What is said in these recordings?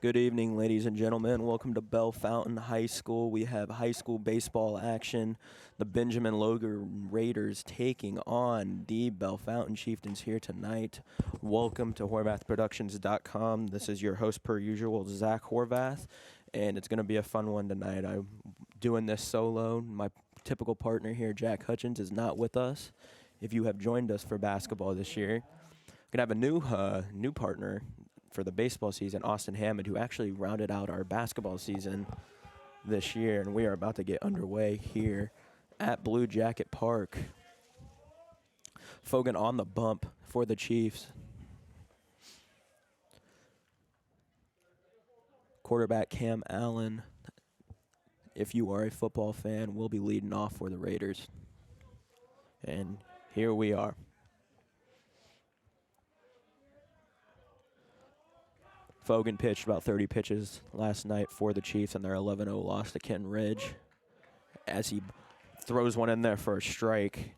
Good evening, ladies and gentlemen. Welcome to Bellefontaine High School. We have high school baseball action. The Benjamin Logan Raiders taking on the Bellefontaine Chieftains here tonight. Welcome to HorvathProductions.com. This is your host, per usual, Zach Horvath, and it's going to be a fun one tonight. I'm doing this solo. My typical partner here, Jack Hutchins, is not with us. If you have joined us for basketball this year, we're going to have a new partner for the baseball season, Austin Hammond, who actually rounded out our basketball season this year, and we are about to get underway here at Blue Jacket Park. Fogan on the bump for the Chiefs. Quarterback Cam Allen, if you are a football fan, will be leading off for the Raiders. And here we are. Fogan pitched about 30 pitches last night for the Chiefs in their 11-0 loss to Kenton Ridge as he throws one in there for a strike.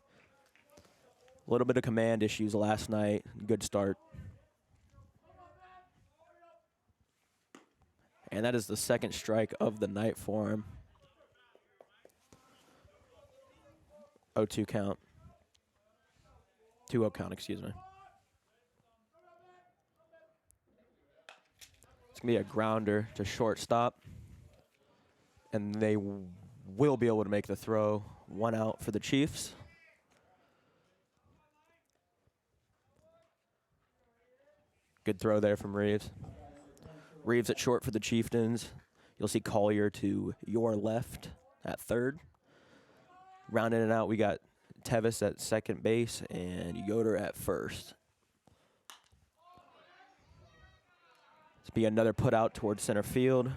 A little bit of command issues last night. Good start. And that is the second strike of the night for him. 0-2 count. 2-0 count, excuse me. It's going to be a grounder to shortstop. And they will be able to make the throw. 1 out for the Chiefs. Good throw there from Reeves. Reeves at short for the Chieftains. You'll see Collier to your left at third. Rounding it out, we got Tevis at second base and Yoder at first. This will be another put out towards center field.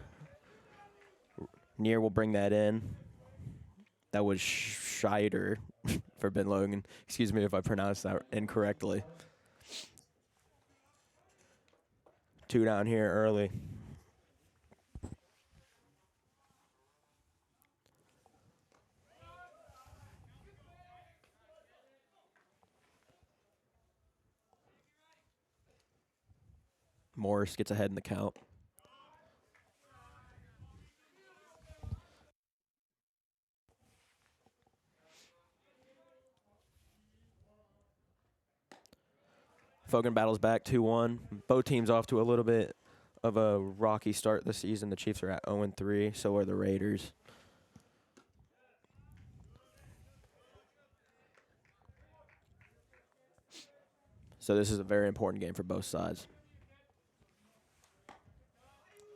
Near will bring that in. That was Scheider for Ben Logan. Excuse me if I pronounced that incorrectly. 2 down here early. Morris gets ahead in the count. Fogan battles back 2-1. Both teams off to a little bit of a rocky start this season. The Chiefs are at 0-3, so are the Raiders. So this is a very important game for both sides.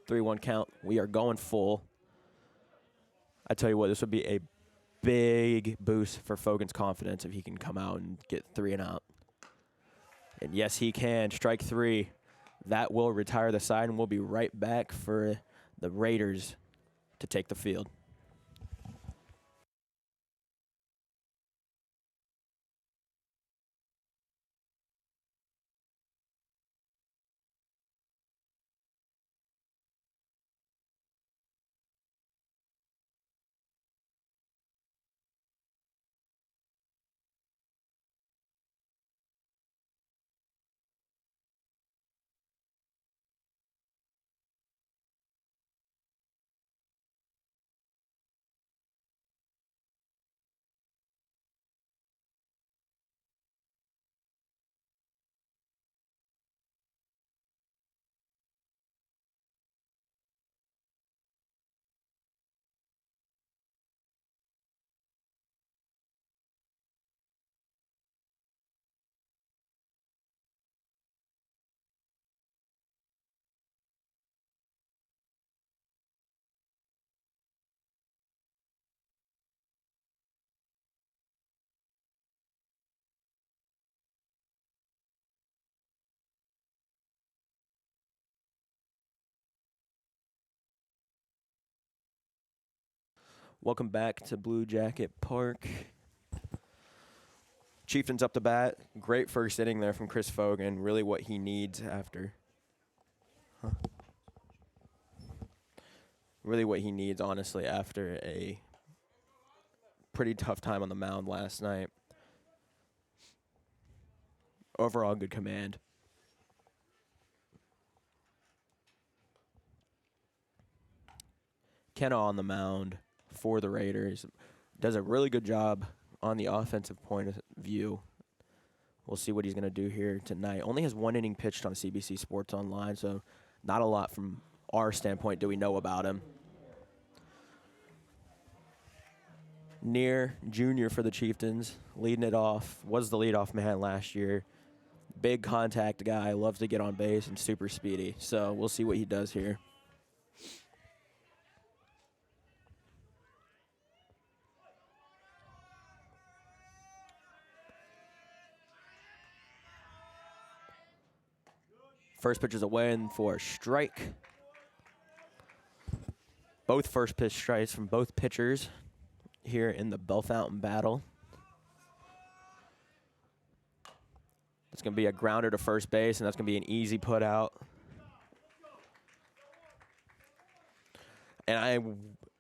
3-1 count. We are going full. I tell you what, this would be a big boost for Fogan's confidence if he can come out and get 3 and out. And yes, he can. Strike 3. That will retire the side, and we'll be right back for the Raiders to take the field. Welcome back to Blue Jacket Park. Chieftains up to bat. Great first inning there from Chris Fogan. Really what he needs after. Really what he needs, honestly, after a pretty tough time on the mound last night. Overall, good command. Kenna on the mound for the Raiders. Does a really good job on the offensive point of view. We'll see what he's going to do here tonight. Only has 1 inning pitched on CBC Sports Online, so not a lot from our standpoint do we know about him. Near junior for the Chieftains, leading it off, was the leadoff man last year. Big contact guy, loves to get on base, and super speedy. So we'll see what he does here. First pitch is away and for a strike. Both first pitch strikes from both pitchers here in the Bellefontaine battle. It's going to be a grounder to first base, and that's going to be an easy put out. And I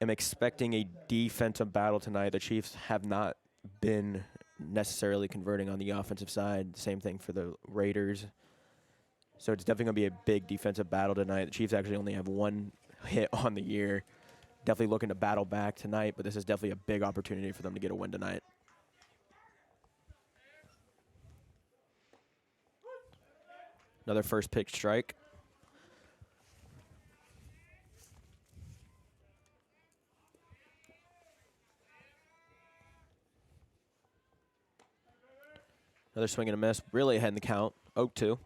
am expecting a defensive battle tonight. The Chiefs have not been necessarily converting on the offensive side. Same thing for the Raiders. So it's definitely going to be a big defensive battle tonight. The Chiefs actually only have 1 hit on the year. Definitely looking to battle back tonight, but this is definitely a big opportunity for them to get a win tonight. Another first pitch strike. Another swing and a miss. Really ahead in the count. 0-2.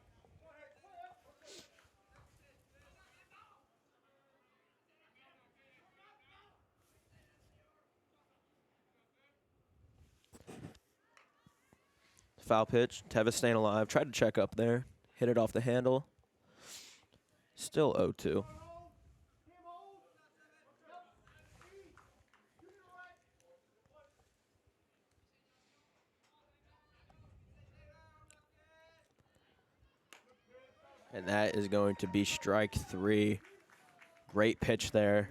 Foul pitch. Tevis staying alive. Tried to check up there. Hit it off the handle. Still 0-2. And that is going to be strike 3. Great pitch there.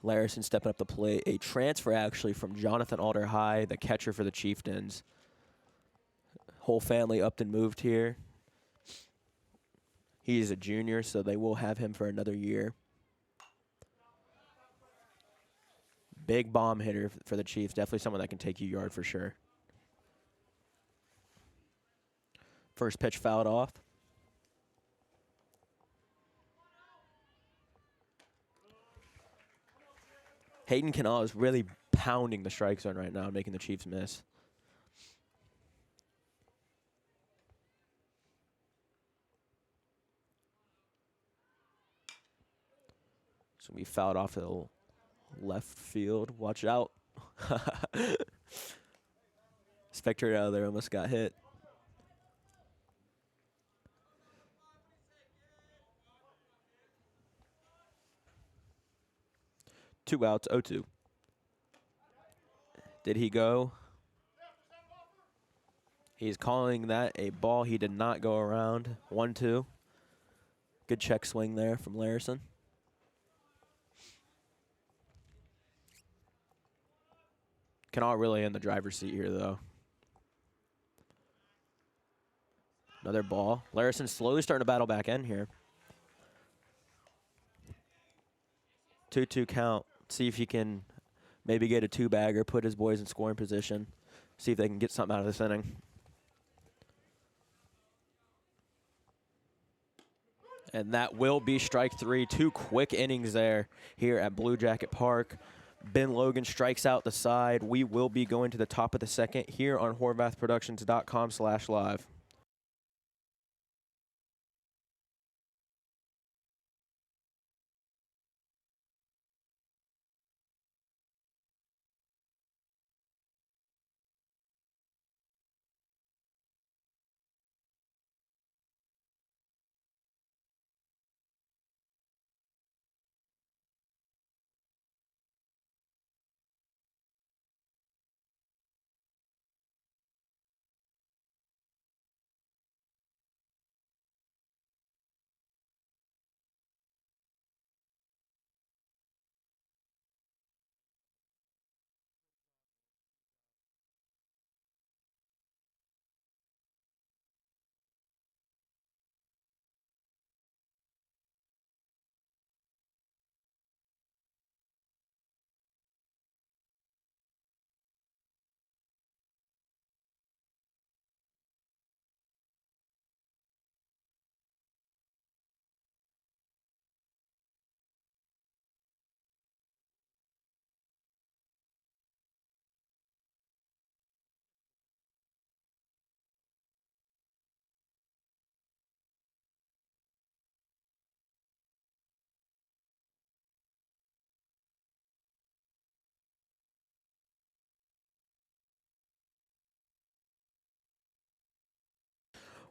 Larison stepping up the plate. A transfer actually from Jonathan Alder High, the catcher for the Chieftains. Whole family upped and moved here. He's a junior, so they will have him for another year. Big bomb hitter for the Chiefs. Definitely someone that can take you yard for sure. First pitch fouled off. Hayden Canal is really pounding the strike zone right now, making the Chiefs miss. So we fouled off to the left field. Watch out. Spectre out of there almost got hit. Two outs, 0-2. Did he go? He's calling that a ball. He did not go around. 1-2. Good check swing there from Larison. Canal really in the driver's seat here, though. Another ball. Larison slowly starting to battle back in here. 2-2 count. See if he can maybe get a 2-bagger, put his boys in scoring position. See if they can get something out of this inning. And that will be strike 3. 2 quick innings there here at Blue Jacket Park. Ben Logan strikes out the side. We will be going to the top of the second here on HorvathProductions.com/live.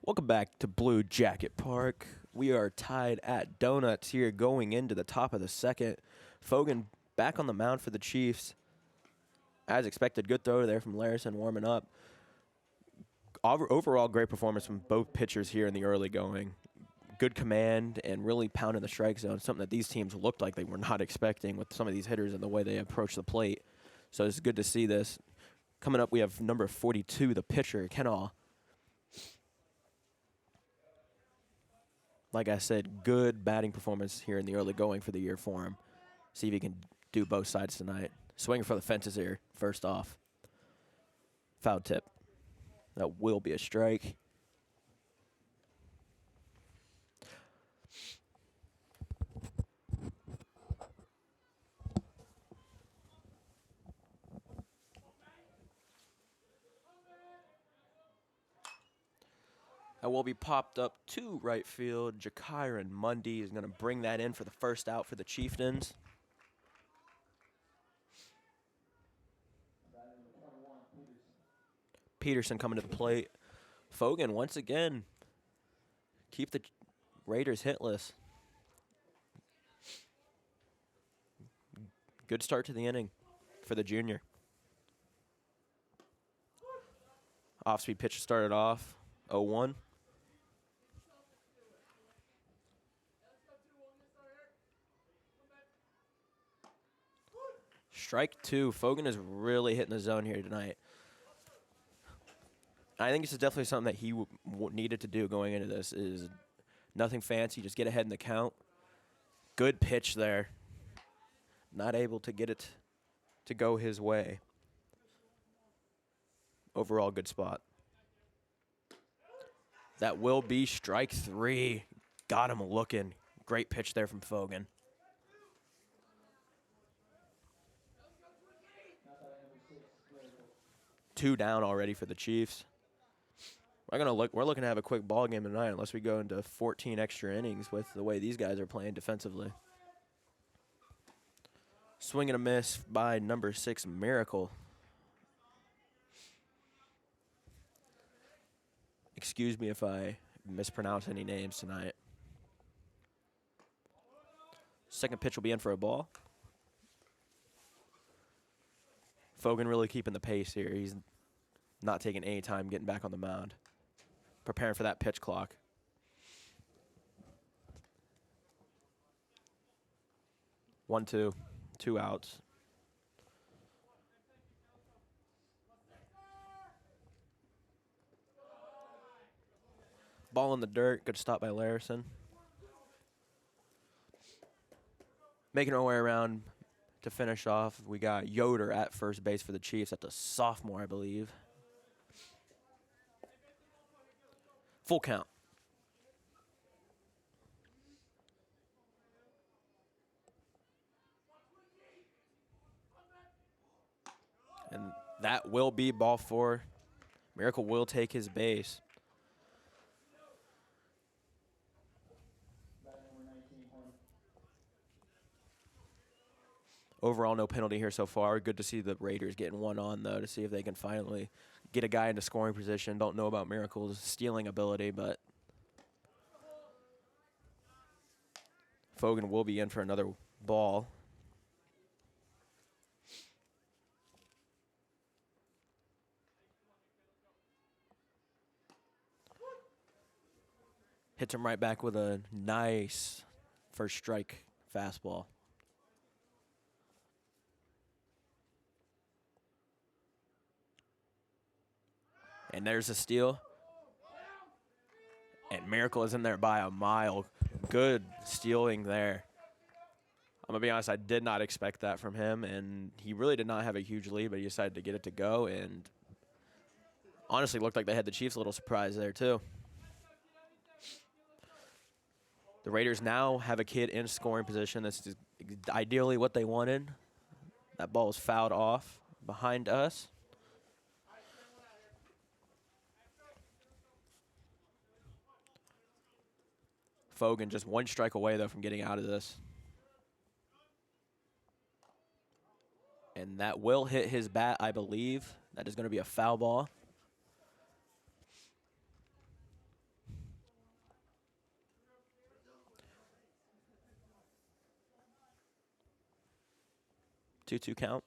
Welcome back to Blue Jacket Park. We are tied at donuts here going into the top of the second. Fogan back on the mound for the Chiefs. As expected, good throw there from Larison warming up. Overall, great performance from both pitchers here in the early going. Good command and really pounding the strike zone, something that these teams looked like they were not expecting with some of these hitters and the way they approach the plate. So it's good to see this. Coming up, we have number 42, the pitcher, Kenall. Like I said, good batting performance here in the early going for the year for him. See if he can do both sides tonight. Swinging for the fences here, first off. Foul tip. That will be a strike. That will be popped up to right field. Jakyron Mundy is going to bring that in for the first out for the Chieftains. Peterson coming to the plate. Fogan, once again, keep the Raiders hitless. Good start to the inning for the junior. Off-speed pitch started off, 0-1. Strike two. Fogan is really hitting the zone here tonight. I think this is definitely something that he needed to do going into this. Is nothing fancy, just get ahead in the count. Good pitch there. Not able to get it to go his way. Overall, good spot. That will be strike three. Got him looking. Great pitch there from Fogan. Two down already for the Chiefs. We're looking to have a quick ball game tonight unless we go into 14 extra innings with the way these guys are playing defensively. Swing and a miss by number 6, Miracle. Excuse me if I mispronounce any names tonight. Second pitch will be in for a ball. Fogan really keeping the pace here. He's not taking any time getting back on the mound. Preparing for that pitch clock. One, two. 2 outs. Ball in the dirt. Good stop by Larison. Making our way around to finish off, we got Yoder at first base for the Chiefs. That's a sophomore, I believe. Full count. And that will be ball 4. Miracle will take his base. Overall, no penalty here so far. Good to see the Raiders getting one on, though, to see if they can finally get a guy into scoring position. Don't know about Miracle's stealing ability, but Fogan will be in for another ball. Hits him right back with a nice first strike fastball. And there's a steal. And Miracle is in there by a mile. Good stealing there. I'm going to be honest, I did not expect that from him. And he really did not have a huge lead, but he decided to get it to go. And honestly looked like they had the Chiefs a little surprise there, too. The Raiders now have a kid in scoring position. This is ideally what they wanted. That ball is fouled off behind us. Fogan just one strike away, though, from getting out of this. And that will hit his bat, I believe. That is going to be a foul ball. 2-2 count.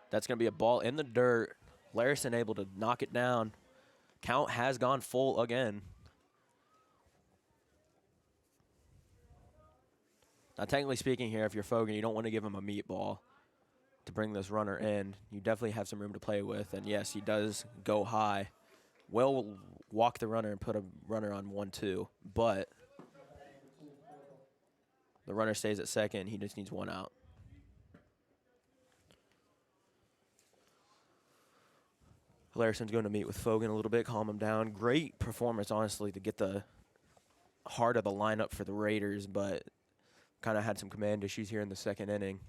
That's going to be a ball in the dirt. Larison able to knock it down. Count has gone full again. Now, technically speaking here, if you're Fogan, you don't want to give him a meatball to bring this runner in. You definitely have some room to play with. And, yes, he does go high. Will walk the runner and put a runner on 1-2. But the runner stays at second. He just needs one out. Larison's going to meet with Fogan a little bit, calm him down. Great performance, honestly, to get the heart of the lineup for the Raiders, but kind of had some command issues here in the second inning.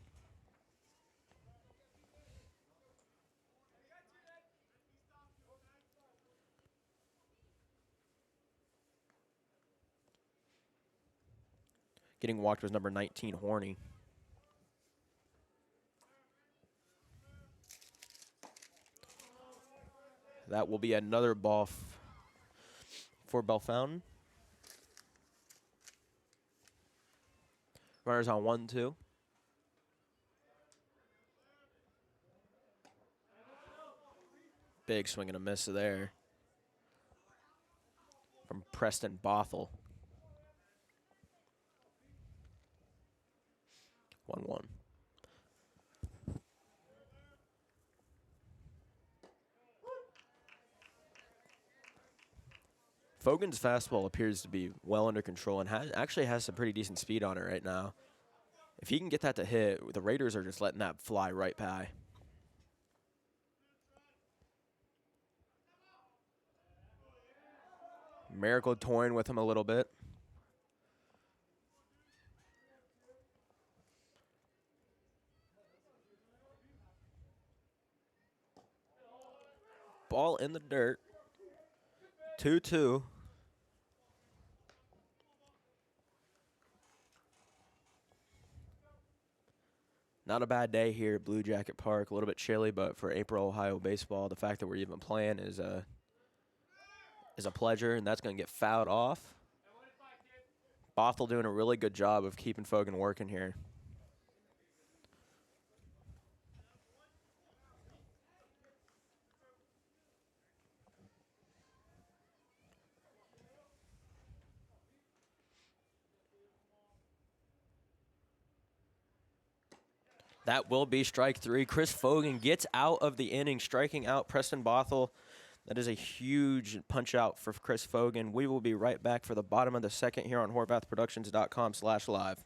Getting walked was number 19, Horny. That will be another ball for Bellefontaine. Runners on 1-2. Big swing and a miss there from Preston Bothell. 1-1. Fogan's fastball appears to be well under control and actually has some pretty decent speed on it right now. If he can get that to hit, the Raiders are just letting that fly right by. Miracle toying with him a little bit. Ball in the dirt. 2-2. Not a bad day here at Blue Jacket Park. A little bit chilly, but for April Ohio baseball, the fact that we're even playing is a pleasure, and that's going to get fouled off. Bothell doing a really good job of keeping Fogan working here. That will be strike three. Chris Fogan gets out of the inning, striking out Preston Bothell. That is a huge punch out for Chris Fogan. We will be right back for the bottom of the second here on HorvathProductions.com/live.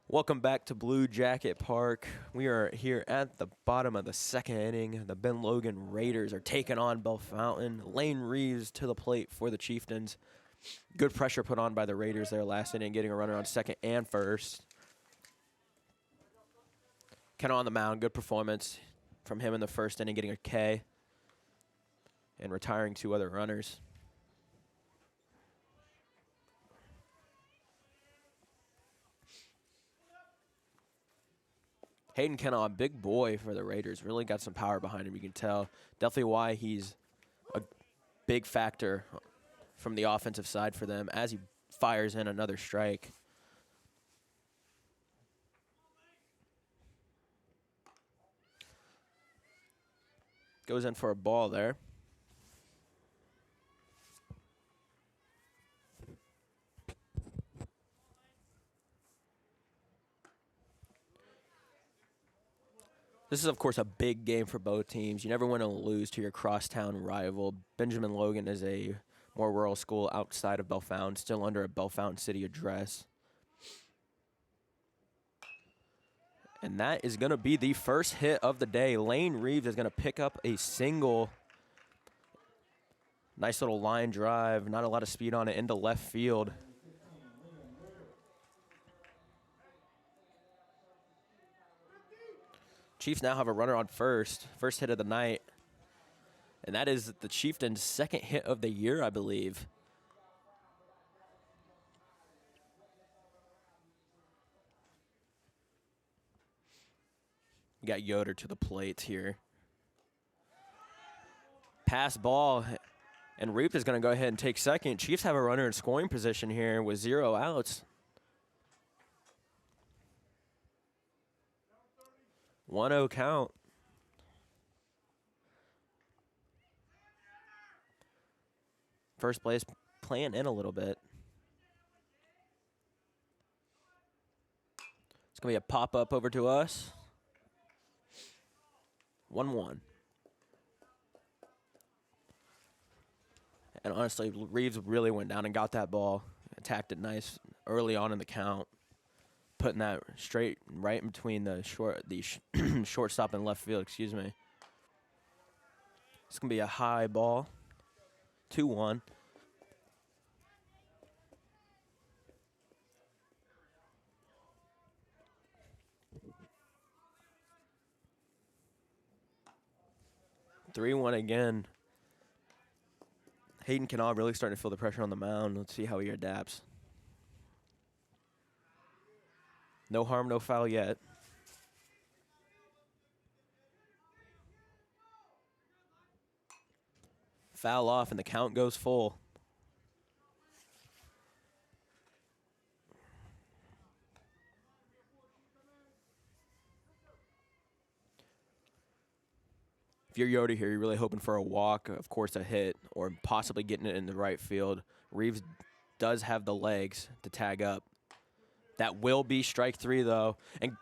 Welcome back to Blue Jacket Park. We are here at the bottom of the second inning. The Ben Logan Raiders are taking on Bellefontaine. Lane Reeves to the plate for the Chieftains. Good pressure put on by the Raiders there last inning, getting a runner on second and first. Kennel on the mound, good performance from him in the first inning, getting a K and retiring two other runners. Hayden Kennel, a big boy for the Raiders. Really got some power behind him, you can tell. Definitely why he's a big factor from the offensive side for them as he fires in another strike. Goes in for a ball there. This is, of course, a big game for both teams. You never want to lose to your crosstown rival. Benjamin Logan is a more rural school outside of Bellefontaine, still under a Bellefontaine city address. And that is going to be the first hit of the day. Lane Reeves is going to pick up a single. Nice little line drive. Not a lot of speed on it into left field. Chiefs now have a runner on first. First hit of the night. And that is the Chieftains' second hit of the year, I believe. You got Yoder to the plate here. Pass ball. And Reap is going to go ahead and take second. Chiefs have a runner in scoring position here with 0 outs. 1-0 count. First place playing in a little bit. It's going to be a pop-up over to us. 1-1. And honestly, Reeves really went down and got that ball. Attacked it nice early on in the count. Putting that straight right in between the shortstop and left field, excuse me. It's going to be a high ball. 2-1. (3-1) again. Hayden Canal really starting to feel the pressure on the mound. Let's see how he adapts. No harm, no foul yet. Foul off, and the count goes full. If you're Yoder here, you're really hoping for a walk, of course a hit, or possibly getting it in the right field. Reeves does have the legs to tag up. That will be strike 3, though. And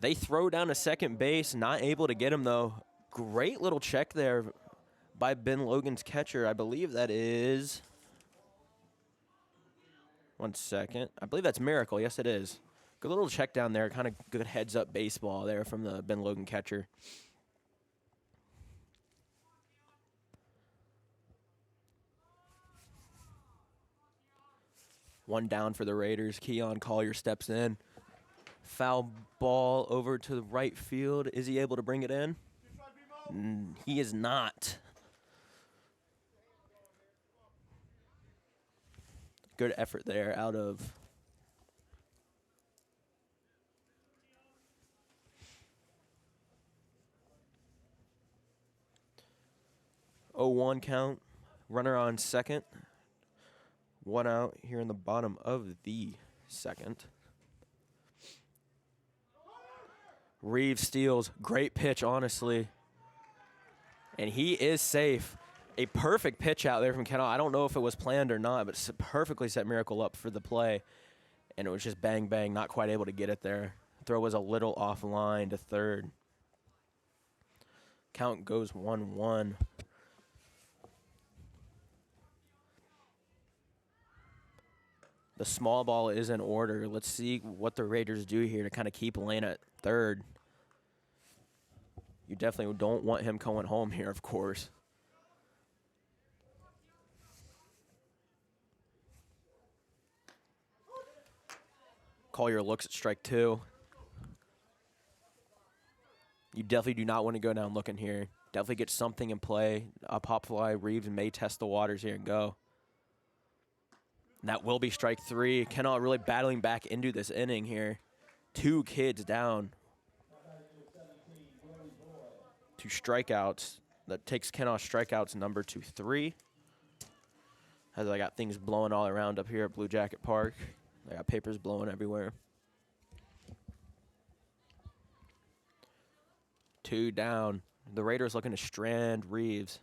they throw down to second base, not able to get him, though. Great little check there by Ben Logan's catcher. I believe that is... 1 second. I believe that's Miracle. Yes, it is. Good little check down there. Kind of good heads-up baseball there from the Ben Logan catcher. One down for the Raiders. Keon Collier steps in. Foul ball over to the right field. Is he able to bring it in? He is not. Good effort there out of (0-1) count. Runner on second. 1 out here in the bottom of the second. Reeves steals. Great pitch, honestly. And he is safe. A perfect pitch out there from Kendall. I don't know if it was planned or not, but perfectly set Miracle up for the play. And it was just bang, bang, not quite able to get it there. Throw was a little offline to third. Count goes 1-1. The small ball is in order. Let's see what the Raiders do here to kind of keep Lane at third. You definitely don't want him going home here, of course. Collier looks at strike 2. You definitely do not want to go down looking here. Definitely get something in play. A pop fly. Reeves may test the waters here and go. And that will be strike 3. Kennel really battling back into this inning here. 2 kids down. to strikeouts. That takes Kena's strikeouts number to 3. As I got things blowing all around up here at Blue Jacket Park. I got papers blowing everywhere. 2 down. The Raiders looking to strand Reeves.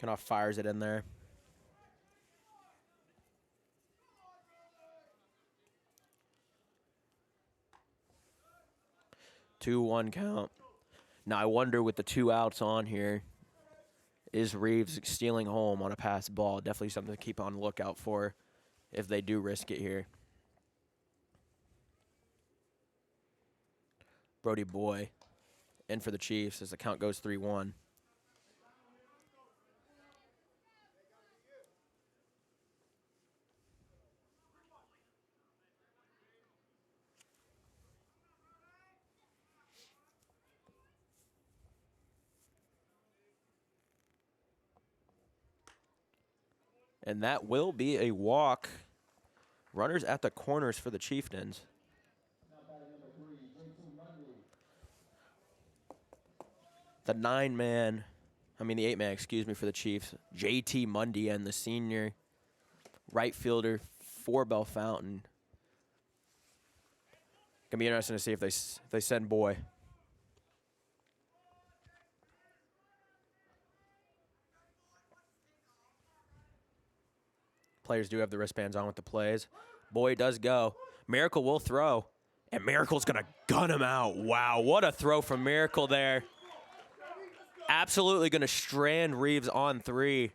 Kena fires it in there. 2-1 count. Now I wonder with the 2 outs on here, is Reeves stealing home on a pass ball? Definitely something to keep on the lookout for if they do risk it here. Brody Boy in for the Chiefs as the count goes 3-1. And that will be a walk. Runners at the corners for the Chieftains. The 8-man, excuse me, for the Chiefs. JT Mundy and the senior right fielder for Bellefontaine. Gonna be interesting to see if they send Boy. Players do have the wristbands on with the plays. Boy does go. Miracle will throw. And Miracle's going to gun him out. Wow, what a throw from Miracle there. Absolutely going to strand Reeves on 3.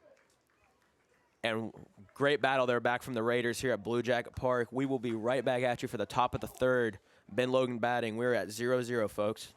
And great battle there back from the Raiders here at Blue Jacket Park. We will be right back at you for the top of the 3rd. Ben Logan batting. We're at 0-0, folks.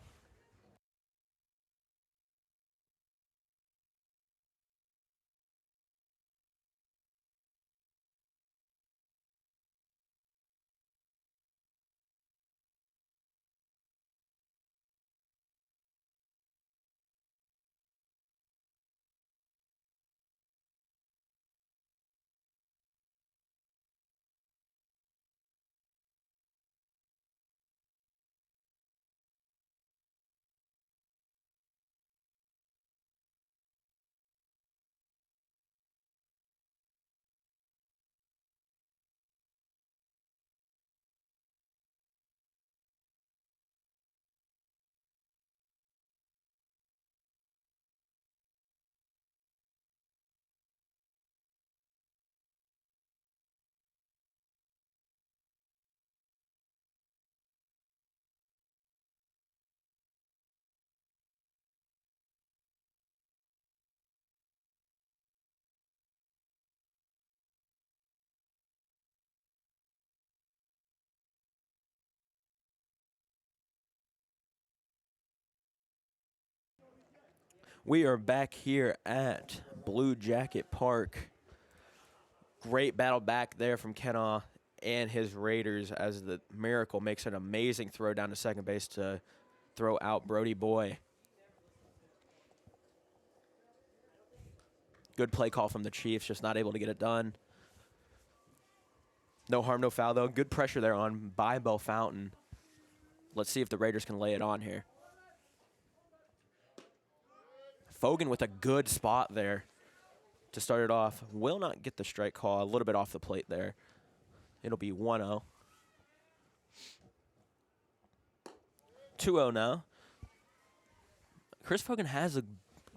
We are back here at Blue Jacket Park. Great battle back there from Kena and his Raiders as the Miracle makes an amazing throw down to second base to throw out Brody Boy. Good play call from the Chiefs, just not able to get it done. No harm, no foul, though. Good pressure there on by Bellefontaine. Let's see if the Raiders can lay it on here. Fogan with a good spot there to start it off. Will not get the strike call. A little bit off the plate there. It'll be 1-0. 2-0 now. Chris Fogan has a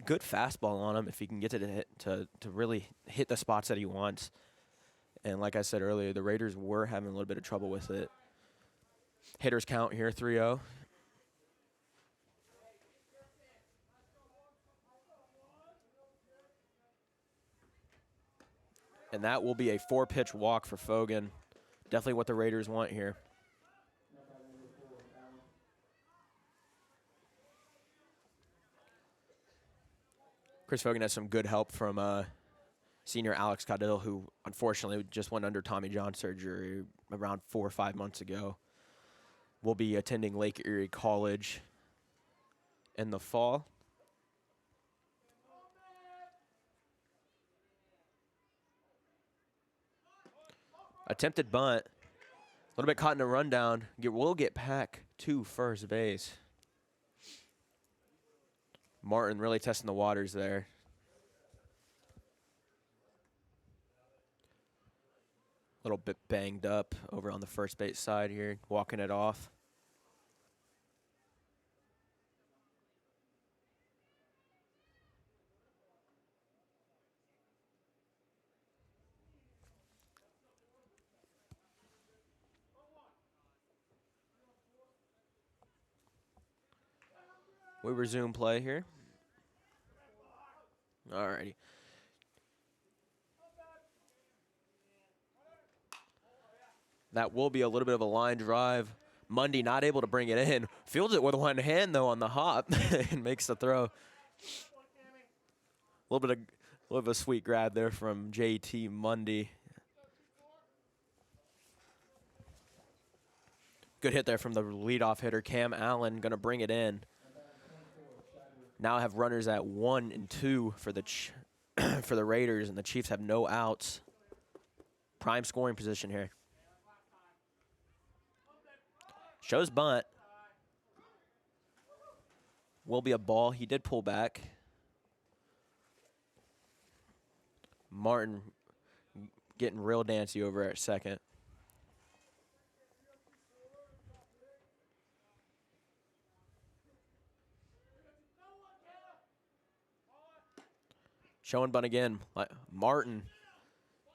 good fastball on him if he can get it to really hit the spots that he wants. And like I said earlier, the Raiders were having a little bit of trouble with it. Hitters count here, 3-0. And that will be a 4-pitch walk for Fogan. Definitely what the Raiders want here. Chris Fogan has some good help from senior Alex Caudill, who unfortunately just went under Tommy John surgery around 4 or 5 months ago. Will be attending Lake Erie College in the fall. Attempted bunt. A little bit caught in a rundown. Will get back to first base. Martin really testing the waters there. A little bit banged up over on the first base side here, walking it off. We resume play here. Alrighty. That will be a little bit of a line drive. Mundy not able to bring it in. Fields it with one hand, though, on the hop and makes the throw. A little bit of a sweet grab there from JT Mundy. Good hit there from the leadoff hitter, Cam Allen, going to bring it in. Now have runners at 1 and 2 for the for the Raiders, and the Chiefs have no outs. Prime scoring position here. Shows bunt. Will be a ball. He did pull back. Martin getting real dancy over at second. Showing bunt again. Martin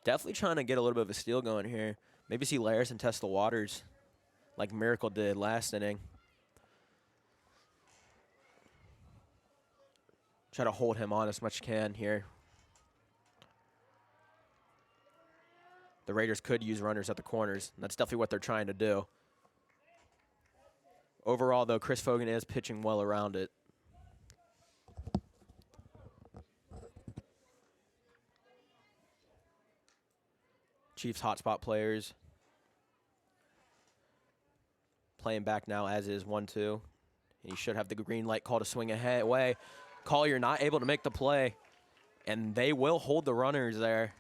definitely trying to get a little bit of a steal going here. Maybe see Larison test the waters like Miracle did last inning. Try to hold him on as much as can here. The Raiders could use runners at the corners. And that's definitely what they're trying to do. Overall, though, Chris Fogan is pitching well around it. Chiefs hotspot players playing back now as is 1-2. And he should have the green light call to swing ahead away. Collier not able to make the play, and they will hold the runners there.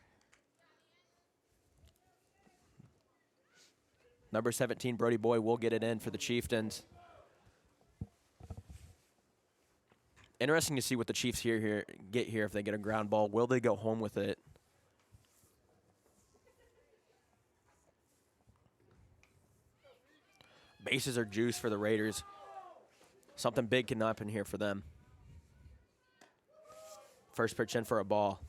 Number 17, Brody Boy, will get it in for the Chieftains. Interesting to see what the Chiefs get here if they get a ground ball. Will they go home with it? Bases are juice for the Raiders. Something big can happen here for them. First pitch in for a ball.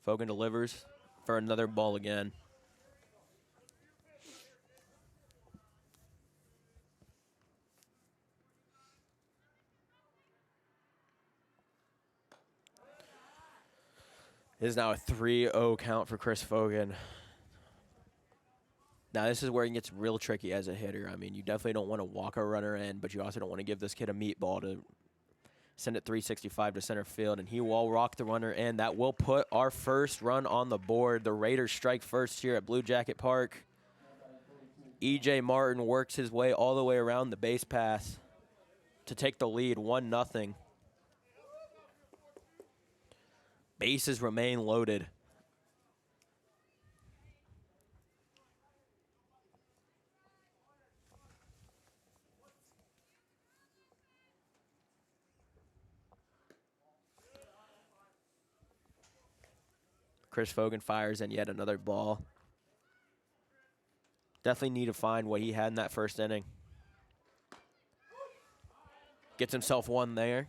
Fogan delivers for another ball again. It is now a 3-0 count for Chris Fogan. Now, this is where it gets real tricky as a hitter. I mean, you definitely don't want to walk a runner in, but you also don't want to give this kid a meatball to send it 365 to center field, and he will rock the runner in. That will put our first run on the board. The Raiders strike first here at Blue Jacket Park. E.J. Martin works his way all the way around the base pass to take the lead, 1-0. Bases remain loaded. Chris Fogan fires in yet another ball. Definitely need to find what he had in that first inning. Gets himself one there.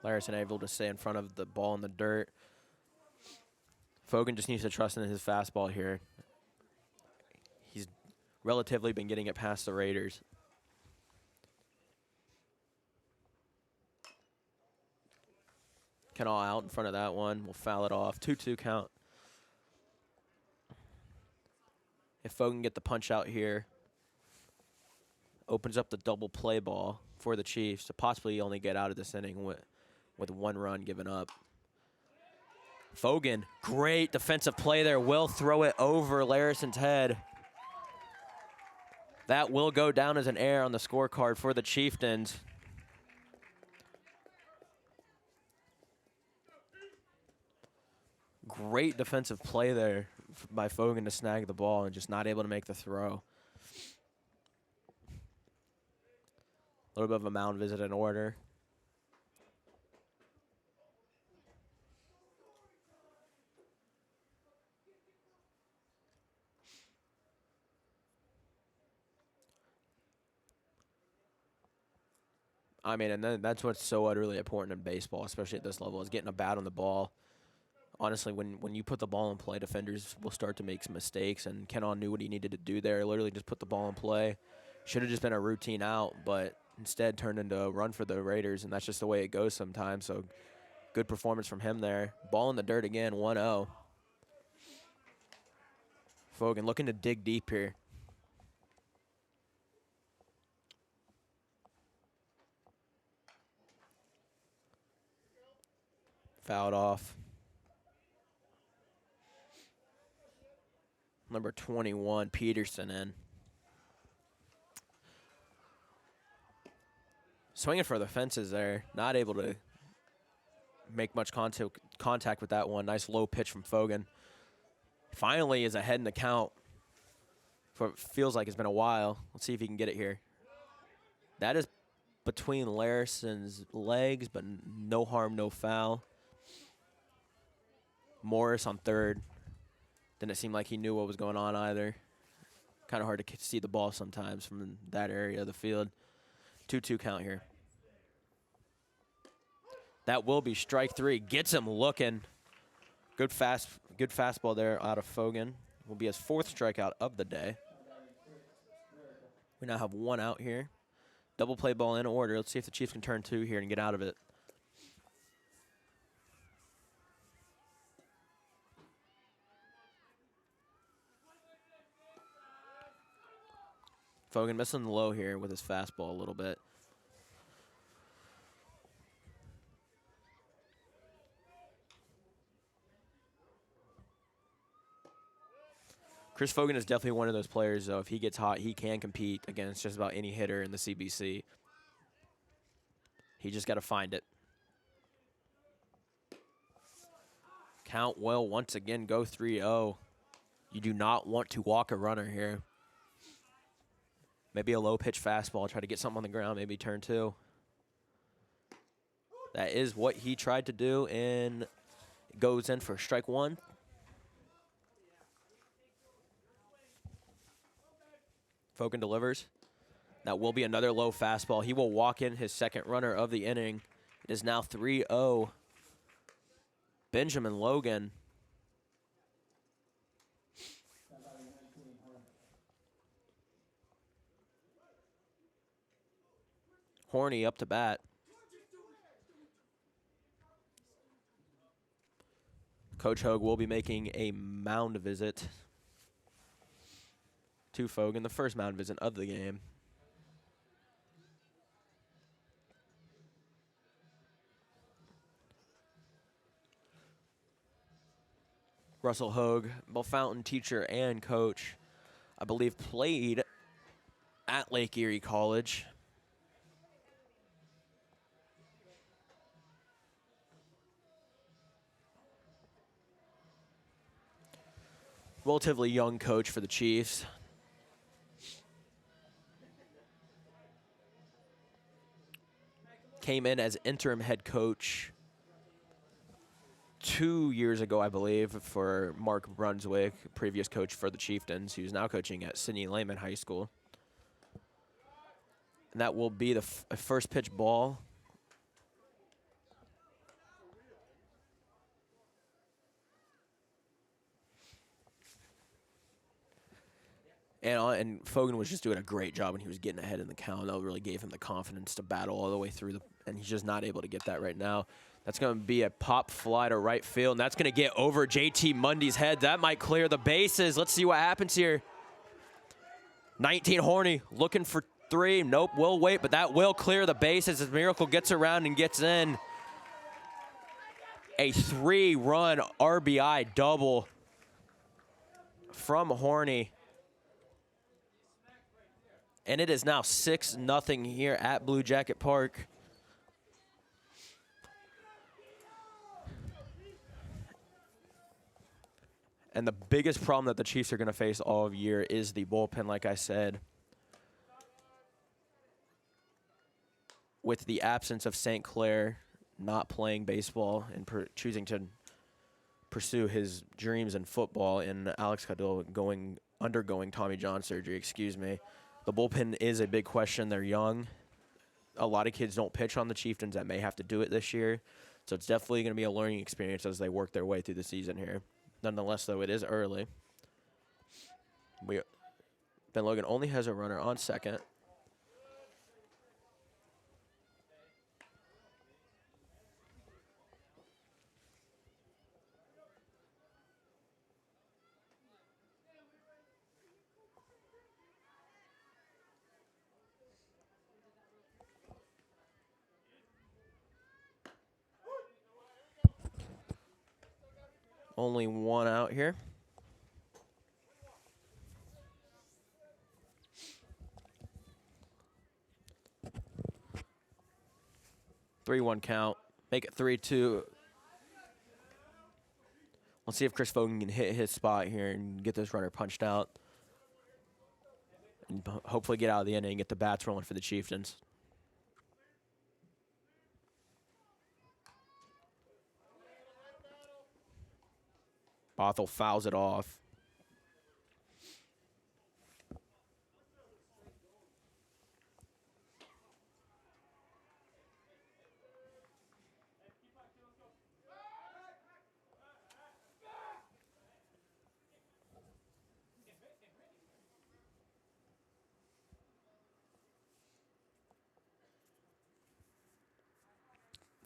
Larison able to stay in front of the ball in the dirt. Fogan just needs to trust in his fastball here. He's relatively been getting it past the Raiders. Can all out in front of that one. We'll foul it off. 2-2 count. If Fogan get the punch out here, Opens up the double play ball for the Chiefs to possibly only get out of this inning with 1 run given up. Fogan, great defensive play there. Will throw it over Larison's head. That will go down as an error on the scorecard for the Chieftains. Great defensive play there by Fogan to snag the ball and just not able to make the throw. A little bit of a mound visit in order. I mean, and then that's what's so utterly important in baseball, especially at this level, is getting a bat on the ball. Honestly, when you put the ball in play, defenders will start to make some mistakes, and Kenon knew what he needed to do there. Literally just put the ball in play. Should have just been a routine out, but instead turned into a run for the Raiders, and that's just the way it goes sometimes. So good performance from him there. Ball in the dirt again, 1-0. Fogan looking to dig deep here. Fouled off. Number 21, Peterson in. Swinging for the fences there. Not able to make much contact with that one. Nice low pitch from Fogan. Finally is ahead in the count. For it feels like it's been a while. Let's see if he can get it here. That is between Larison's legs, but no harm, no foul. Morris on third. Didn't seem like he knew what was going on either. Kind of hard to see the ball sometimes from that area of the field. 2-2 count here. That will be strike 3. Gets him looking. Good fastball there out of Fogan. Will be his 4th strikeout of the day. We now have 1 out here. Double play ball in order. Let's see if the Chiefs can turn 2 here and get out of it. Fogan missing the low here with his fastball a little bit. Chris Fogan is definitely one of those players, though. If he gets hot, he can compete against just about any hitter in the CBC. He just got to find it. Count will once again go 3-0. You do not want to walk a runner here. Maybe a low pitch fastball, try to get something on the ground, maybe turn 2. That is what he tried to do, and it goes in for strike 1. Fogan delivers. That will be another low fastball. He will walk in his 2nd runner of the inning. It is now 3-0. Benjamin Logan. Horny up to bat. Coach Hogue will be making a mound visit to Fogan, the first mound visit of the game. Russell Hogue, Bellefontaine teacher and coach, I believe played at Lake Erie College. Relatively young coach for the Chiefs. Came in as interim head coach 2 years ago, I believe, for Mark Brunswick, previous coach for the Chieftains, who's now coaching at Sidney Lehman High School. And that will be the first pitch ball. And Fogan was just doing a great job when he was getting ahead in the count. That really gave him the confidence to battle all the way through, and he's just not able to get that right now. That's going to be a pop fly to right field, and that's going to get over JT Mundy's head. That might clear the bases. Let's see what happens here. 19 Horny looking for 3. Nope, will wait, but that will clear the bases as Miracle gets around and gets in. A 3-run RBI double from Horny. And it is now 6-0 here at Blue Jacket Park. And the biggest problem that the Chiefs are going to face all year is the bullpen, like I said. With the absence of St. Clair not playing baseball and choosing to pursue his dreams in football, and Alex Cadell undergoing Tommy John surgery, the bullpen is a big question. They're young. A lot of kids don't pitch on the Chieftains that may have to do it this year. So it's definitely going to be a learning experience as they work their way through the season here. Nonetheless, though, it is early. Ben Logan only has a runner on second. Only one out here. Three-one count. Make it 3-2. Let's see if Chris Fogan can hit his spot here and get this runner punched out. And hopefully get out of the inning and get the bats rolling for the Chieftains. Bothell fouls it off.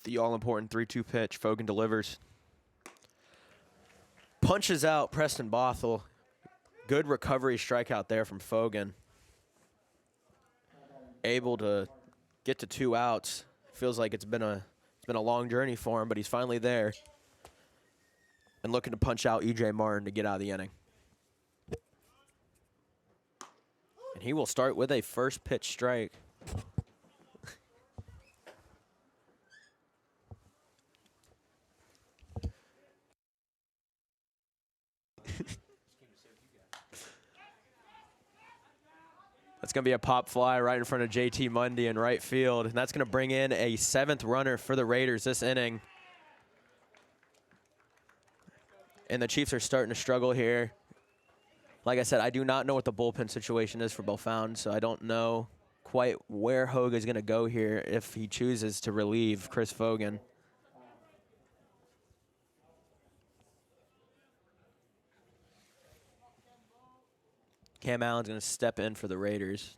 The all-important 3-2 pitch. Fogan delivers. Punches out Preston Bothell. Good recovery strikeout there from Fogan. Able to get to 2 outs. Feels like it's been a long journey for him, but he's finally there. And looking to punch out E.J. Martin to get out of the inning. And he will start with a first pitch strike. That's going to be a pop fly right in front of JT Mundy in right field. And that's going to bring in a 7th runner for the Raiders this inning. And the Chiefs are starting to struggle here. Like I said, I do not know what the bullpen situation is for Bellefontaine, so I don't know quite where Hogue is going to go here if he chooses to relieve Chris Fogan. Cam Allen's going to step in for the Raiders.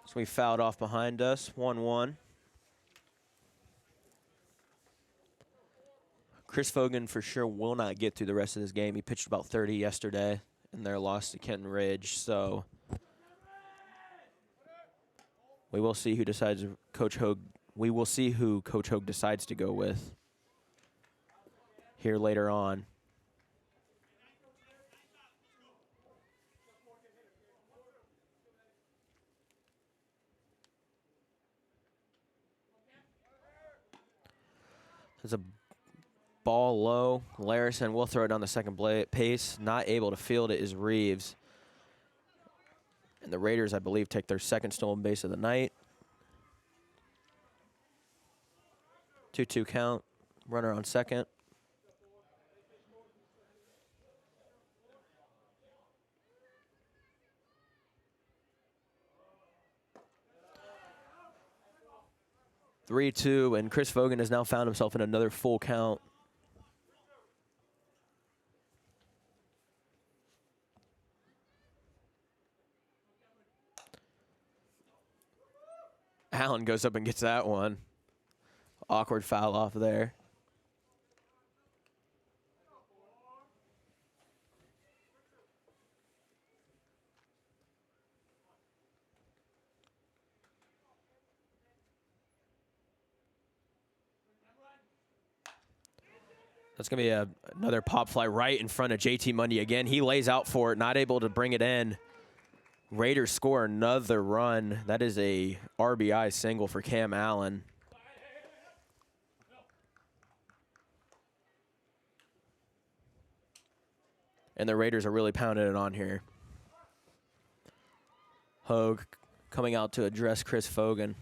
So we fouled off behind us, 1-1. Chris Fogan for sure will not get through the rest of this game. He pitched about 30 yesterday in their loss to Kenton Ridge. So we will see who decides Coach Hogue. We will see who Coach Hogue decides to go with here later on. There's a ball low. Larison will throw it down the second pace. Not able to field it is Reeves. And the Raiders, I believe, take their second stolen base of the night. 2-2 count. Runner on second. 3-2, and Chris Fogan has now found himself in another full count. Allen goes up and gets that one. Awkward foul off there. That's going to be another pop fly right in front of JT Mundy again. He lays out for it, not able to bring it in. Raiders score another run. That is a RBI single for Cam Allen. And the Raiders are really pounding it on here. Hogue coming out to address Chris Fogan.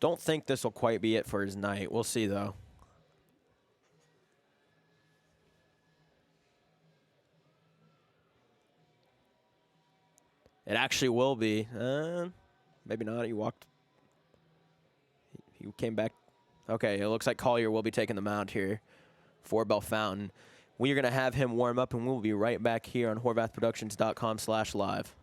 Don't think this will quite be it for his night. We'll see, though. It actually will be. Maybe not. He walked. He came back. Okay, it looks like Collier will be taking the mound here for Bellefontaine. We are going to have him warm up, and we'll be right back here on HorvathProductions.com/live.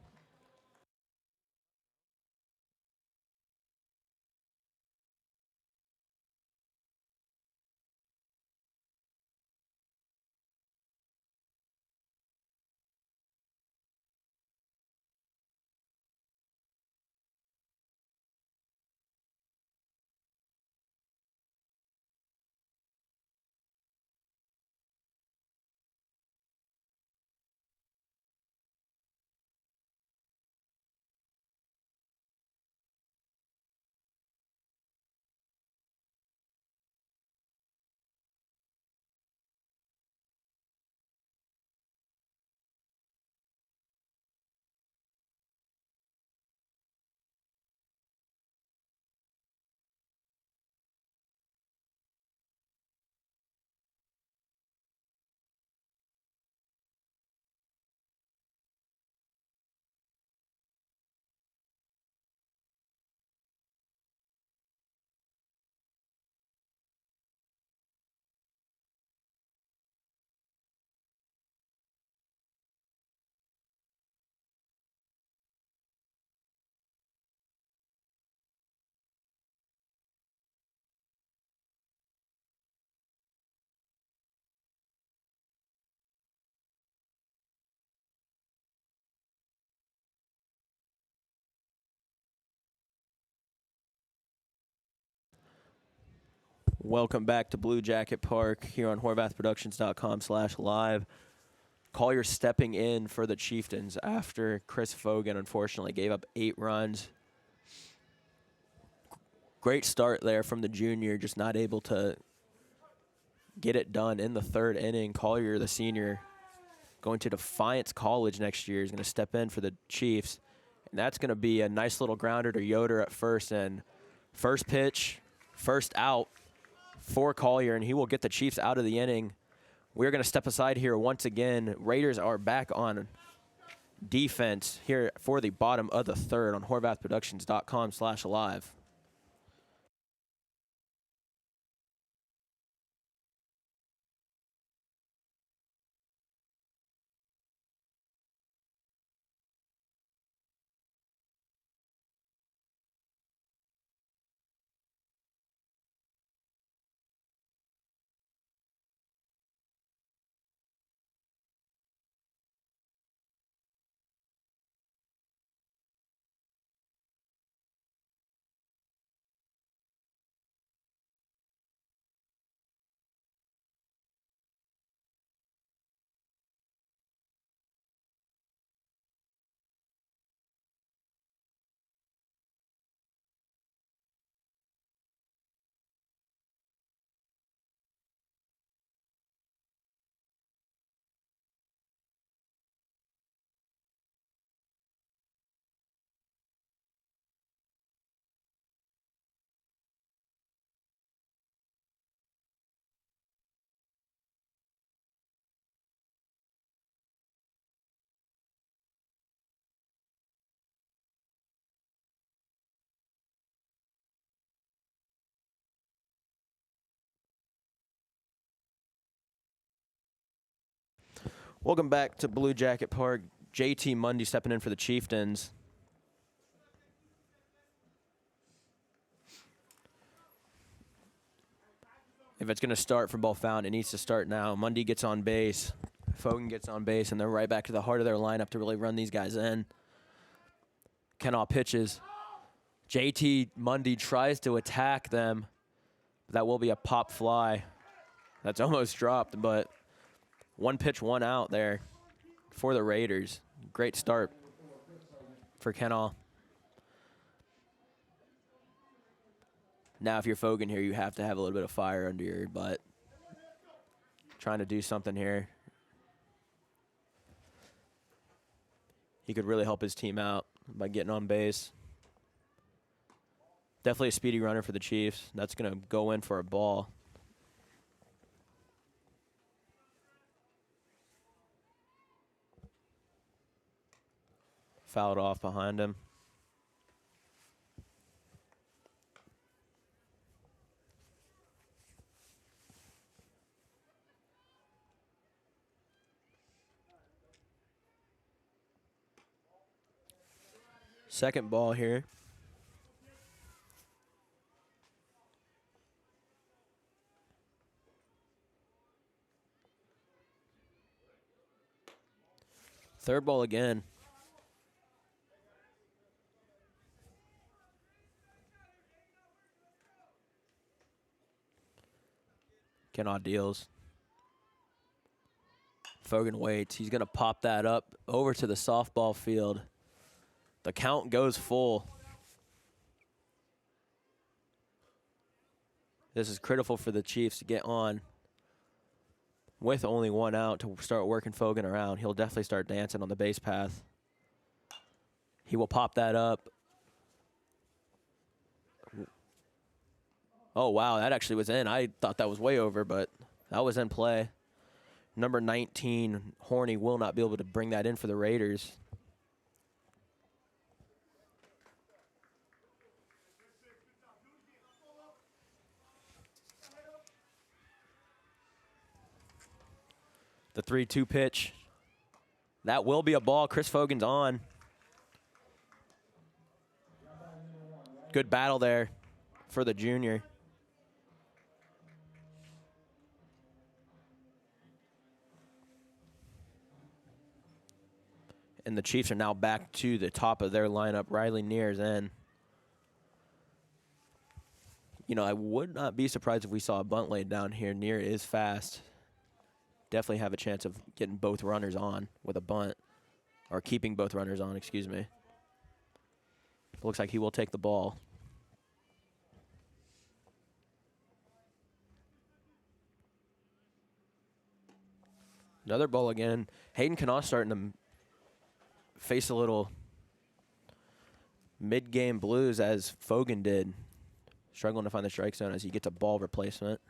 Welcome back to Blue Jacket Park here on HorvathProductions.com/live. Collier stepping in for the Chieftains after Chris Fogan unfortunately gave up 8 runs. Great start there from the junior, just not able to get it done in the 3rd inning. Collier, the senior, going to Defiance College next year, is going to step in for the Chiefs. And that's going to be a nice little grounder to Yoder at first. And first pitch, first out for Collier, and he will get the Chiefs out of the inning. We're going to step aside here once again. Raiders are back on defense here for the bottom of the 3rd on HorvathProductions.com/live. Welcome back to Blue Jacket Park. JT Mundy stepping in for the Chieftains. If it's going to start for Bellefontaine, it needs to start now. Mundy gets on base. Fogan gets on base, and they're right back to the heart of their lineup to really run these guys in. Kenaw pitches. JT Mundy tries to attack them. That will be a pop fly. That's almost dropped, but one pitch, one out there for the Raiders. Great start for Kenaw. Now, if you're Fogan here, you have to have a little bit of fire under your butt. Trying to do something here. He could really help his team out by getting on base. Definitely a speedy runner for the Chiefs. That's going to go in for a ball. Fouled off behind him. Second ball here. Third ball again. Kenaw deals. Fogan waits. He's going to pop that up over to the softball field. The count goes full. This is critical for the Chiefs to get on. With only one out to start working Fogan around. He'll definitely start dancing on the base path. He will pop that up. Oh, wow, that actually was in. I thought that was way over, but that was in play. Number 19, Horny, will not be able to bring that in for the Raiders. The 3-2 pitch. That will be a ball. Chris Fogan's on. Good battle there for the junior. And the Chiefs are now back to the top of their lineup. Riley Neer's in. You know, I would not be surprised if we saw a bunt laid down here. Neer is fast. Definitely have a chance of getting both runners on with a bunt. Or keeping both runners on, excuse me. Looks like he will take the ball. Another ball again. Hayden Kenaw starting to face a little mid-game blues as Fogan did. Struggling to find the strike zone as he gets a ball replacement.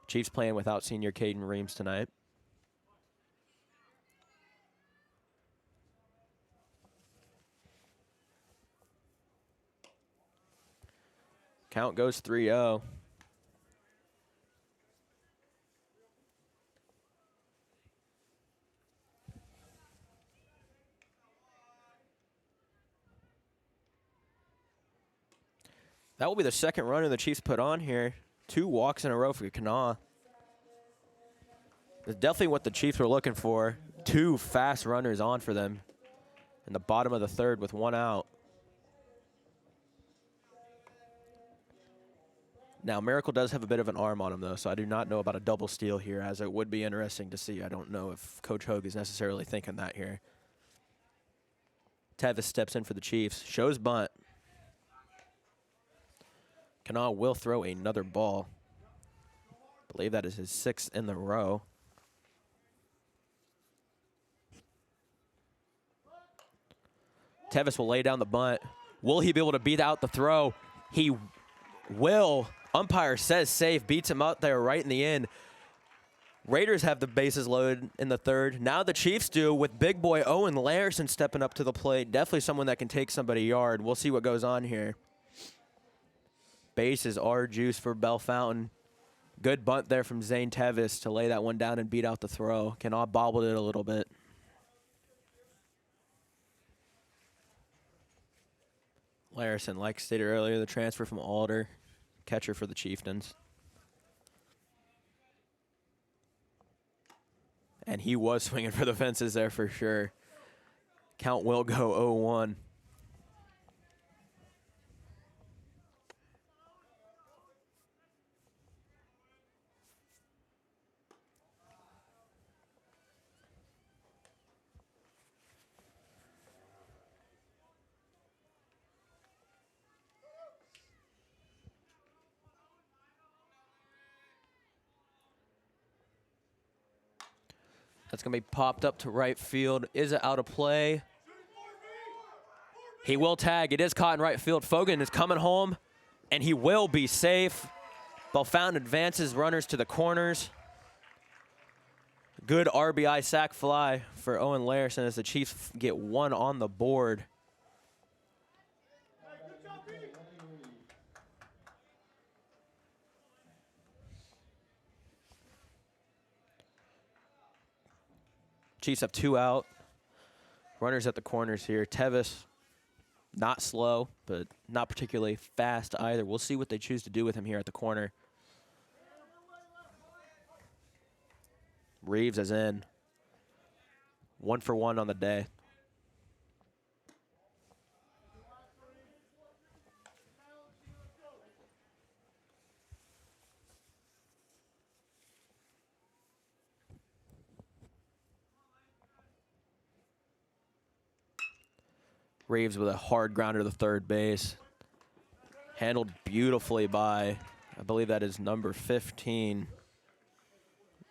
Chiefs playing without senior Caden Reams tonight. Count goes 3-0. That will be the second runner the Chiefs put on here. 2 walks in a row for Kenaw. It's definitely what the Chiefs were looking for. 2 fast runners on for them in the bottom of the third with 1 out. Now, Miracle does have a bit of an arm on him, though, so I do not know about a double steal here, as it would be interesting to see. I don't know if Coach Hogue is necessarily thinking that here. Tevis steps in for the Chiefs. Shows bunt. Kenaw will throw another ball. I believe that is his 6th in the row. Tevis will lay down the bunt. Will he be able to beat out the throw? He will. Umpire says safe, beats him out there right in the end. Raiders have the bases loaded in the third. Now the Chiefs do, with big boy Owen Larson stepping up to the plate. Definitely someone that can take somebody yard. We'll see what goes on here. Bases are juice for Bellefontaine. Good bunt there from Zane Tevis to lay that one down and beat out the throw. Cannot bobbled it a little bit. Larison, like stated earlier, the transfer from Alder, catcher for the Chieftains. And he was swinging for the fences there for sure. Count will go 0-1. That's going to be popped up to right field. Is it out of play? He will tag. It is caught in right field. Fogan is coming home, and he will be safe. Bellefontaine advances runners to the corners. Good RBI sac fly for Owen Larison as the Chiefs get one on the board. Chiefs have 2 out. Runners at the corners here. Tevis, not slow, but not particularly fast either. We'll see what they choose to do with him here at the corner. Reeves is in. 1 for 1 on the day. Reeves with a hard grounder to the third base. Handled beautifully by, I believe that is number 15,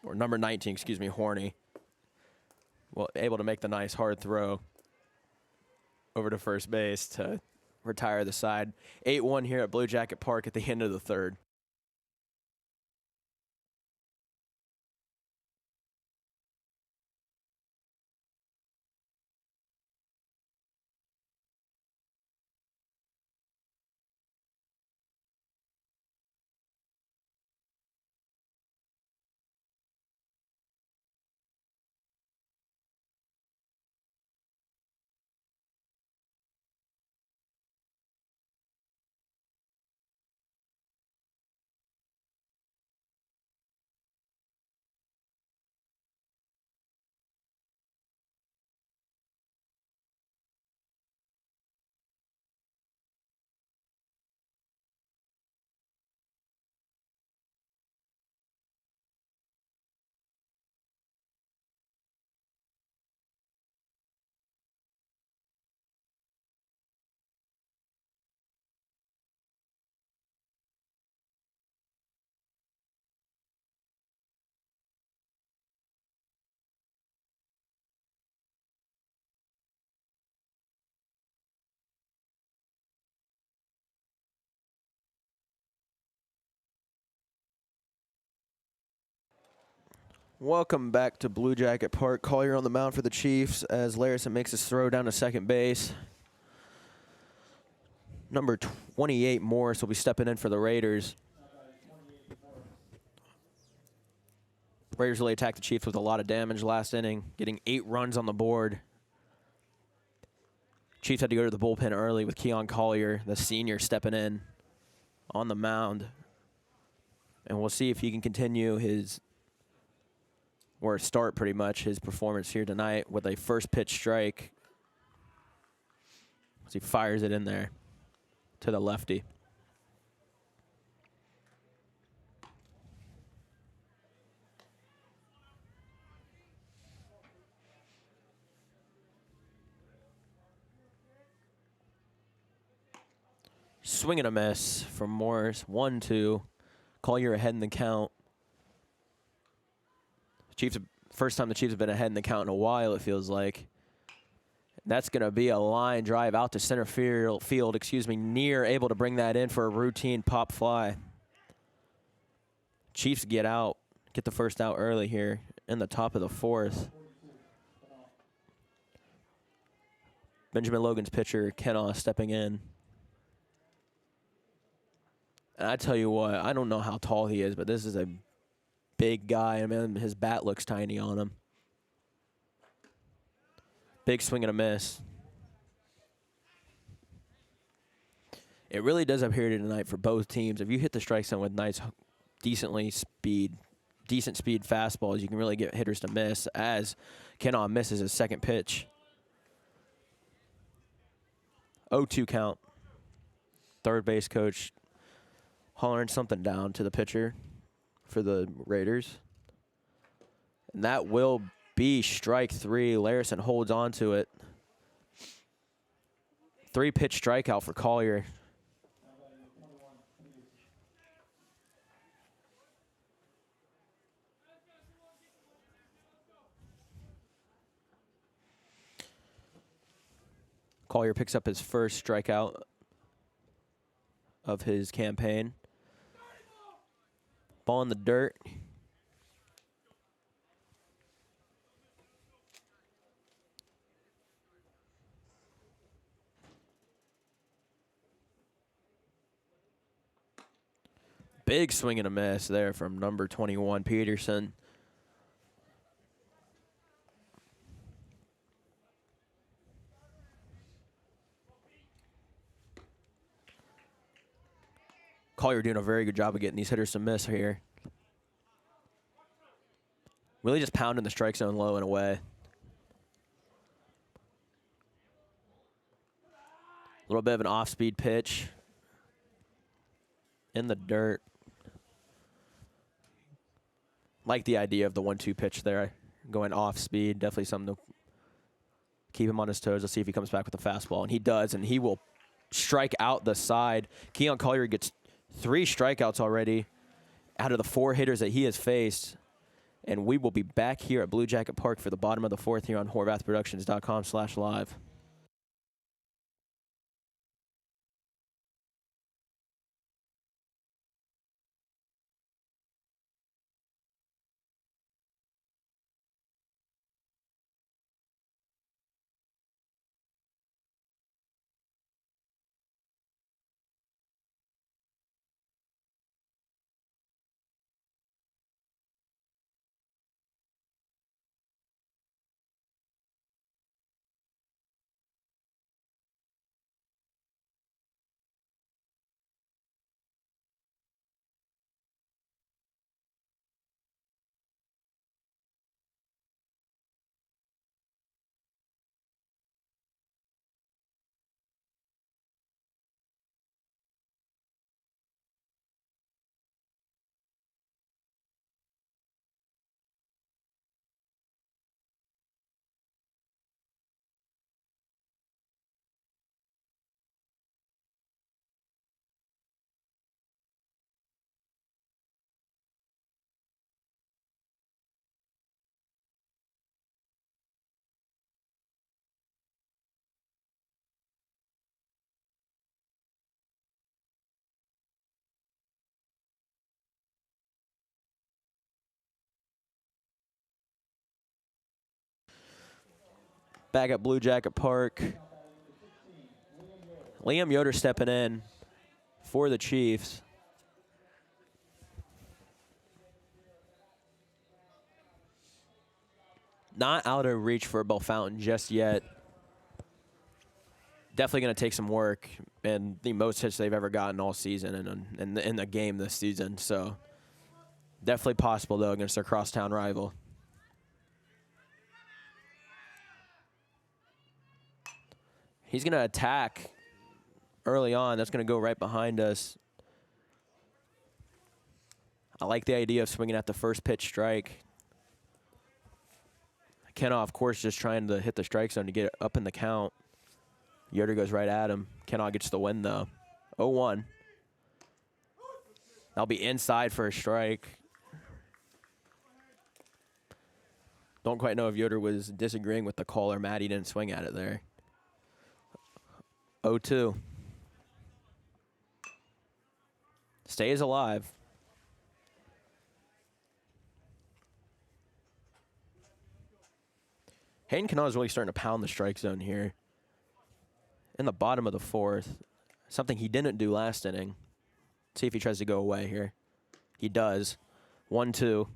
or number 19, excuse me, Horny. Well, able to make the nice hard throw over to first base to retire the side. 8-1 here at Blue Jacket Park at the end of the third. Welcome back to Blue Jacket Park. Collier on the mound for the Chiefs as Larison makes his throw down to second base. Number 28, Morris, will be stepping in for the Raiders. Raiders really attacked the Chiefs with a lot of damage last inning, getting 8 runs on the board. Chiefs had to go to the bullpen early with Keon Collier, the senior, stepping in on the mound. And we'll see if he can continue his, or start pretty much his performance here tonight with a first pitch strike as he fires it in there to the lefty. Swing and a miss from Morris. 1-2. Collier ahead in the count. Chiefs, first time the Chiefs have been ahead in the count in a while, it feels like. That's going to be a line drive out to center field, near able to bring that in for a routine pop fly. Chiefs get the first out early here in the top of the 4th. Benjamin Logan's pitcher, Kenna, stepping in. And I tell you what, I don't know how tall he is, but this is a big guy. I mean, his bat looks tiny on him. Big swing and a miss. It really does up here tonight for both teams. If you hit the strike zone with nice, decent speed fastballs, you can really get hitters to miss, as Kenon misses his second pitch. 0-2 count. Third base coach hollering something down to the pitcher for the Raiders. And that will be strike three. Larison holds on to it. 3-pitch strikeout for Collier. Collier picks up his first strikeout of his campaign. Ball in the dirt. Big swing and a miss there from number 21, Peterson. Collier doing a very good job of getting these hitters to miss here. Really just pounding the strike zone low and away. A little bit of an off-speed pitch. In the dirt. Like the idea of the 1-2 pitch there. Going off-speed. Definitely something to keep him on his toes. Let's see if he comes back with a fastball. And he does, and he will strike out the side. Keon Collier gets 3 strikeouts already out of the 4 hitters that he has faced. And we will be back here at Blue Jacket Park for the bottom of the 4th here on HorvathProductions.com/live. Back at Blue Jacket Park. Liam Yoder stepping in for the Chiefs. Not out of reach for Bellefontaine just yet. Definitely going to take some work, and the most hits they've ever gotten all season and in the game this season. So definitely possible, though, against their crosstown rival. He's going to attack early on. That's going to go right behind us. I like the idea of swinging at the first pitch strike. Kenna, of course, just trying to hit the strike zone to get up in the count. Yoder goes right at him. Kenna gets the win, though. 0-1. That'll be inside for a strike. Don't quite know if Yoder was disagreeing with the call or Matt. He didn't swing at it there. 0-2. Stays alive. Hayden Kanal is really starting to pound the strike zone here. In the bottom of the 4th. Something he didn't do last inning. See if he tries to go away here. He does. 1-2.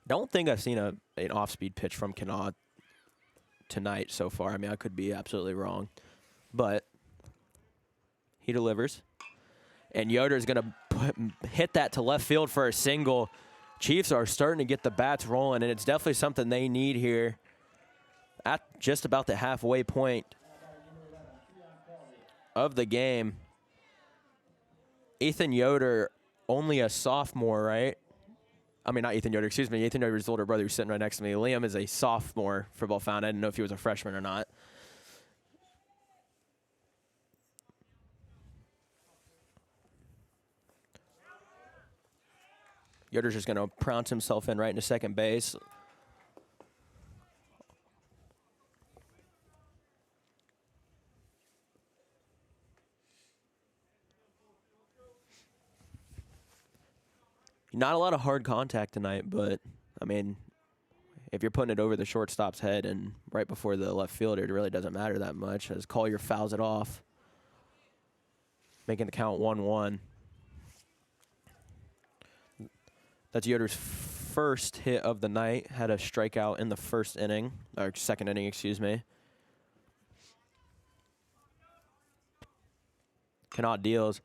Don't think I've seen an off-speed pitch from Kanawha tonight so far. I mean, I could be absolutely wrong. But he delivers. And Yoder's going to hit that to left field for a single. Chiefs are starting to get the bats rolling, and it's definitely something they need here at just about the halfway point of the game. Ethan Yoder, only a sophomore, right? I mean, not Ethan Yoder, excuse me. Ethan Yoder's older brother who's sitting right next to me. Liam is a sophomore for Bellefontaine. I didn't know if he was a freshman or not. Yoder's just going to prounce himself in right into second base. Not a lot of hard contact tonight, but, I mean, if you're putting it over the shortstop's head and right before the left fielder, it really doesn't matter that much, as Collier fouls it off, making the count 1-1. That's Yoder's first hit of the night. Had a strikeout in the first inning, or second inning, excuse me. Kanawha deals.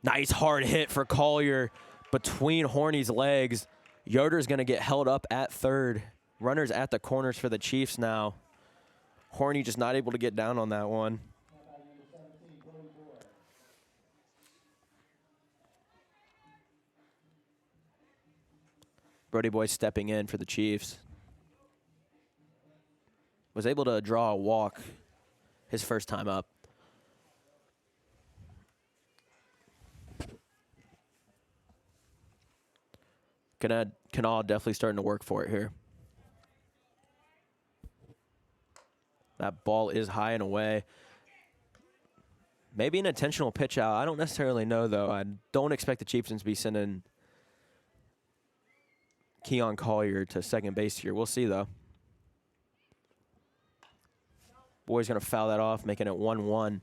Nice hard hit for Collier between Horny's legs. Yoder's going to get held up at third. Runners at the corners for the Chiefs now. Horny just not able to get down on that one. Brody Boy stepping in for the Chiefs. Was able to draw a walk his first time up. Kanawha definitely starting to work for it here. That ball is high and away. Maybe an intentional pitch out. I don't necessarily know, though. I don't expect the Chieftains to be sending Keon Collier to second base here. We'll see, though. Boy's going to foul that off, making it 1-1.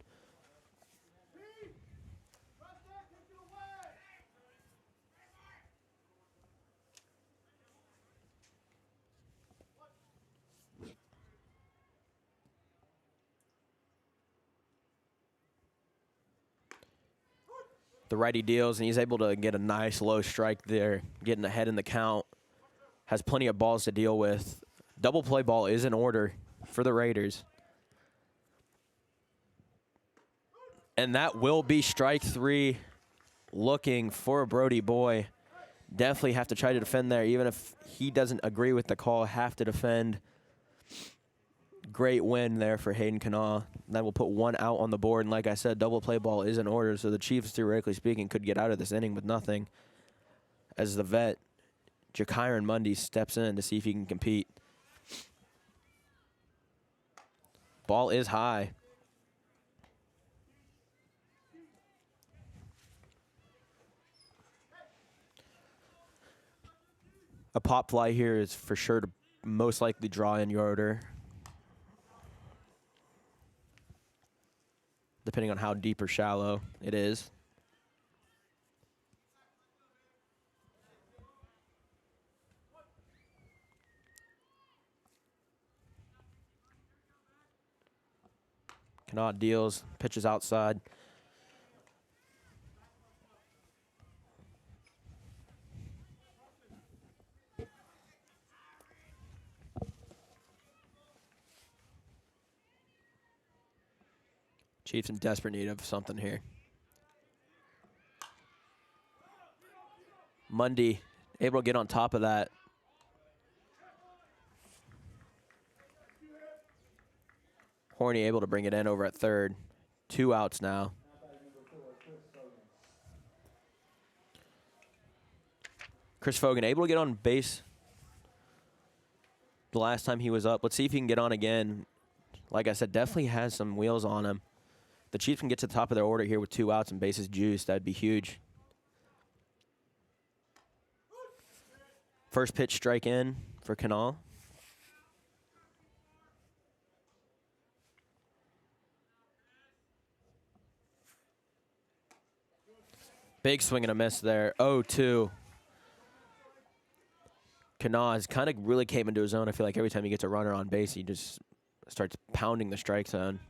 The righty deals, and he's able to get a nice low strike there, getting ahead in the count. Has plenty of balls to deal with. Double play ball is in order for the Raiders. And that will be strike three, looking for Brody Boy. Definitely have to try to defend there, even if he doesn't agree with the call, have to defend. Great win there for Hayden Kanawha. That will put one out on the board. And like I said, double play ball is in order, so the Chiefs, theoretically speaking, could get out of this inning with nothing. As the vet, Jakyron Mundy, steps in to see if he can compete. Ball is high. A pop fly here is for sure to most likely draw in Yoder, depending on how deep or shallow it is. Kanawha deals, pitches outside. Chiefs in desperate need of something here. Mundy able to get on top of that. Horny able to bring it in over at third. 2 outs now. Chris Fogan able to get on base the last time he was up. Let's see if he can get on again. Like I said, definitely has some wheels on him. The Chiefs can get to the top of their order here with 2 outs and bases juiced. That'd be huge. First pitch strike in for Kanawha. Big swing and a miss there. 0-2. Kanaz kind of really came into his own. I feel like every time he gets a runner on base, he just starts pounding the strike zone.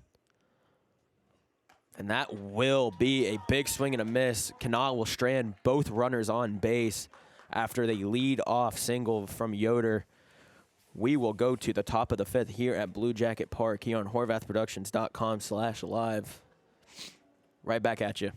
And that will be a big swing and a miss. Kanaz will strand both runners on base after they lead off single from Yoder. We will go to the top of the fifth here at Blue Jacket Park here on HorvathProductions.com/live. Right back at you.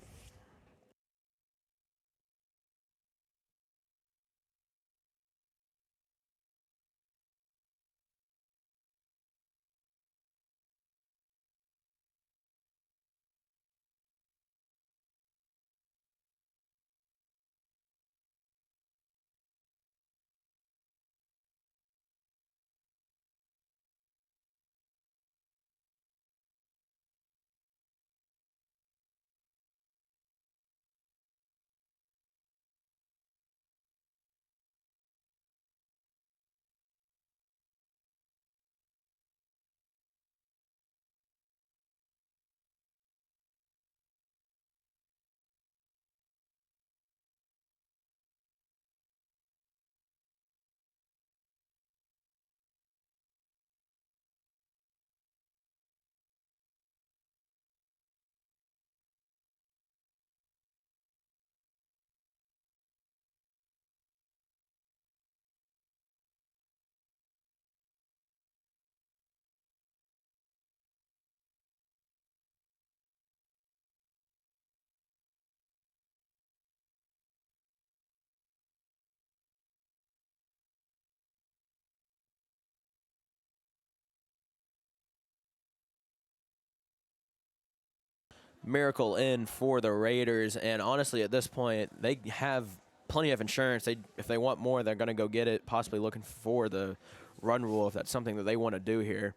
Miracle in for the Raiders, and honestly at this point they have plenty of insurance. If they want more, they're going to go get it, possibly looking for the run rule if that's something that they want to do here.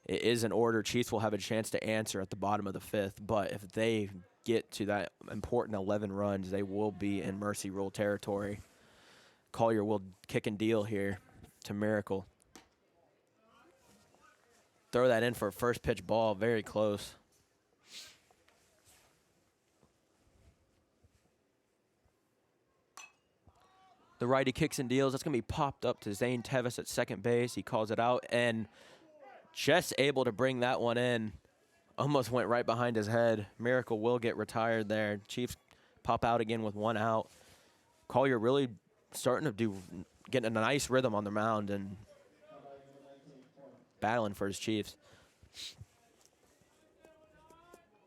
It is an order. Chiefs will have a chance to answer at the bottom of the fifth, but if they get to that important 11 runs, they will be in mercy rule territory. Collier will kick and deal here to Miracle. Throw that in for a first pitch ball, very close. The righty kicks and deals. That's going to be popped up to Zane Tevis at second base. He calls it out and just able to bring that one in. Almost went right behind his head. Miracle will get retired there. Chiefs pop out again with one out. Collier really starting to getting a nice rhythm on the mound and battling for his Chiefs.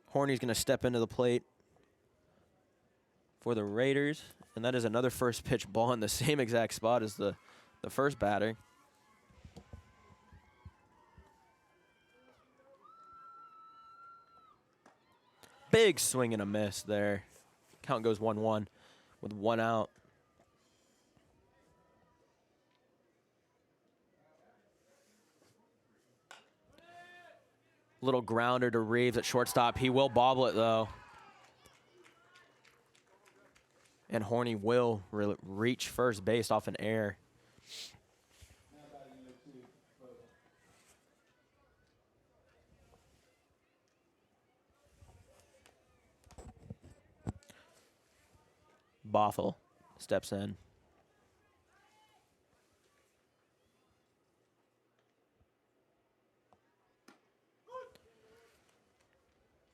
Horny's going to step into the plate for the Raiders. And that is another first pitch ball in the same exact spot as the first batter. Big swing and a miss there. Count goes 1-1 with one out. Little grounder to Reeves at shortstop. He will bobble it, though. And Horny will reach first base off an error. Bothell steps in.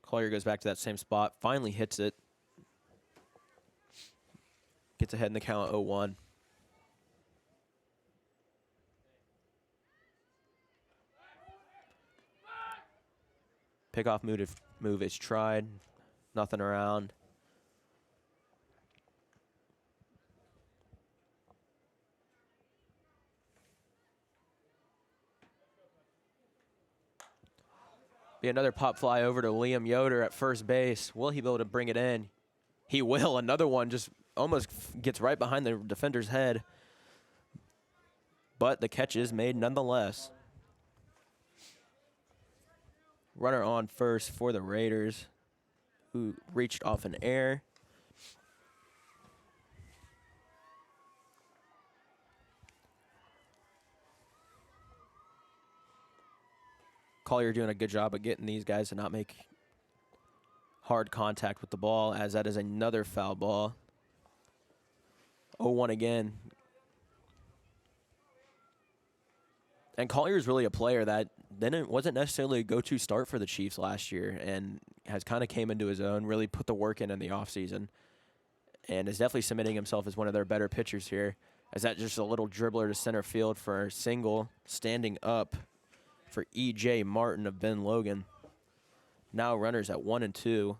Collier goes back to that same spot, finally hits it. Gets ahead in the count 0-1. Pickoff move is tried. Nothing around. Be another pop fly over to Liam Yoder at first base. Will he be able to bring it in? He will. Another one just almost gets right behind the defender's head. But the catch is made nonetheless. Runner on first for the Raiders, who reached off an error. Collier doing a good job of getting these guys to not make hard contact with the ball, as that is another foul ball. 0-1 again. And Collier's really a player that wasn't necessarily a go-to start for the Chiefs last year and has kind of came into his own, really put the work in the offseason, and is definitely cementing himself as one of their better pitchers here. As that just a little dribbler to center field for a single, standing up for E.J. Martin of Ben Logan. Now runners at 1 and 2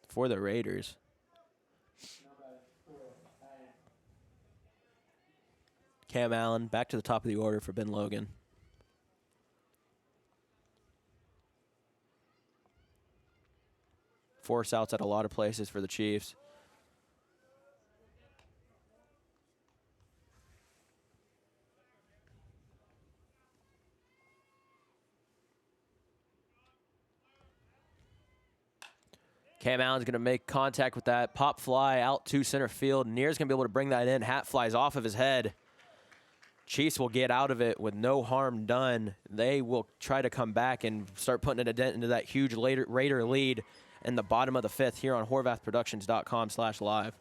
for the Raiders. Cam Allen back to the top of the order for Ben Logan. Force outs at a lot of places for the Chiefs. Cam Allen's going to make contact with that. Pop fly out to center field. Near's going to be able to bring that in. Hat flies off of his head. Chiefs will get out of it with no harm done. They will try to come back and start putting a dent into that huge Raider lead in the bottom of the 5th here on HorvathProductions.com/live.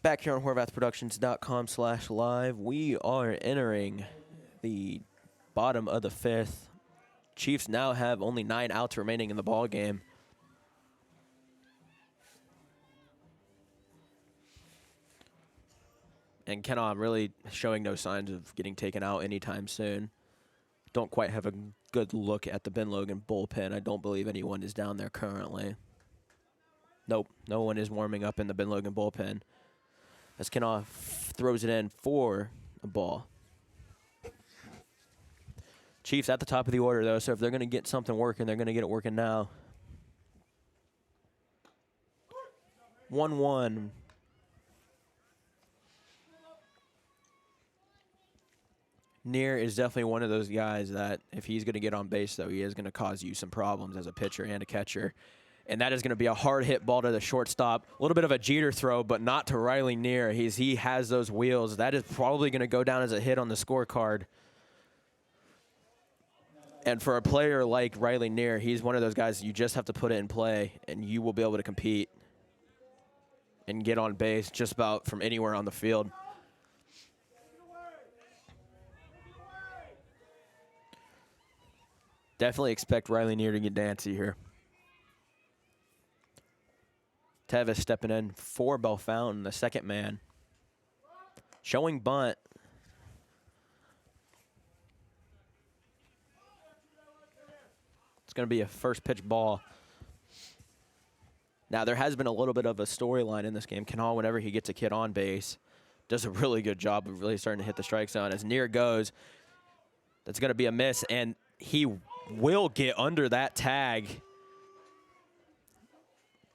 Back here on HorvathProductions.com/live, we are entering the bottom of the 5th. Chiefs now have only 9 outs remaining in the ball game. And Kenon really showing no signs of getting taken out anytime soon. Don't quite have a good look at the Ben Logan bullpen. I don't believe anyone is down there currently. Nope, no one is warming up in the Ben Logan bullpen. As Kenon throws it in for a ball. Chiefs at the top of the order, though, so if they're going to get something working, they're going to get it working now. 1-1. Near is definitely one of those guys that if he's going to get on base, though, he is going to cause you some problems as a pitcher and a catcher. And that is going to be a hard hit ball to the shortstop. A little bit of a Jeter throw, but not to Riley Near. He has those wheels. That is probably going to go down as a hit on the scorecard. And for a player like Riley Near, he's one of those guys you just have to put it in play, and you will be able to compete and get on base just about from anywhere on the field. Definitely expect Riley Near to get dancy here. Tevis stepping in for Bellefontaine, the second man. Showing bunt. It's going to be a first pitch ball. Now, there has been a little bit of a storyline in this game. Kenon, whenever he gets a kid on base, does a really good job of really starting to hit the strike zone. As Near goes, that's going to be a miss, and he will get under that tag.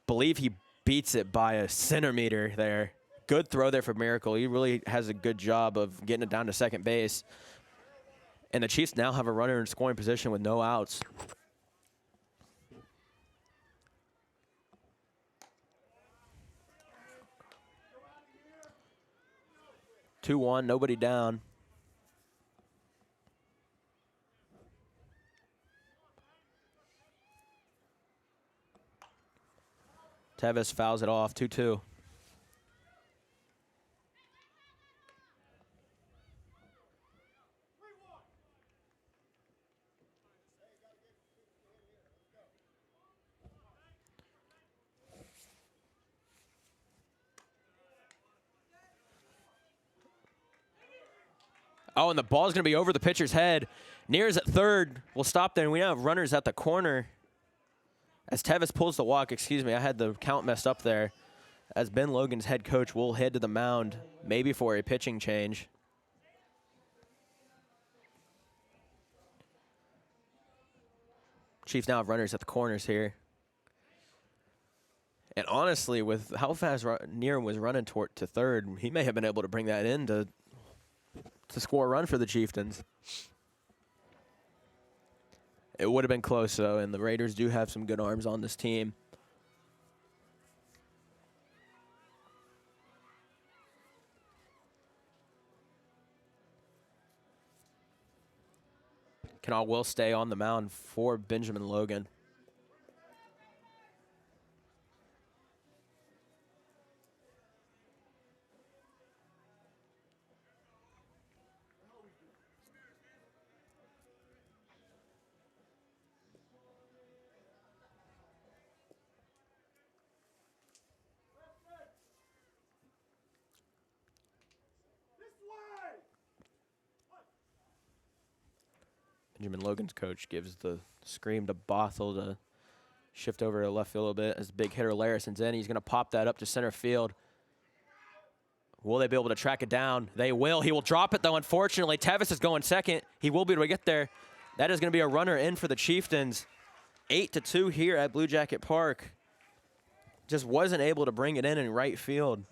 Believe he beats it by a centimeter there. Good throw there for Miracle. He really has a good job of getting it down to second base. And the Chiefs now have a runner in scoring position with no outs. 2-1, nobody down. Tevis fouls it off, 2-2. Oh, and the ball's going to be over the pitcher's head. Near's at third. We'll stop there, and we now have runners at the corner. As Tevis pulls the walk, excuse me, I had the count messed up there. As Ben Logan's head coach will head to the mound, maybe for a pitching change. Chiefs now have runners at the corners here. And honestly, with how fast Near was running to third, he may have been able to bring that in to score a run for the Chieftains. It would have been close, though, and the Raiders do have some good arms on this team. Kanawha will stay on the mound for Benjamin Logan. Benjamin Logan's coach gives the scream to Bothell to shift over to left field a little bit as the big hitter Larison's in. He's going to pop that up to center field. Will they be able to track it down? They will. He will drop it, though, unfortunately. Tevis is going second. He will be able to get there. That is going to be a runner in for the Chieftains. 8-2 here at Blue Jacket Park. Just wasn't able to bring it in right field.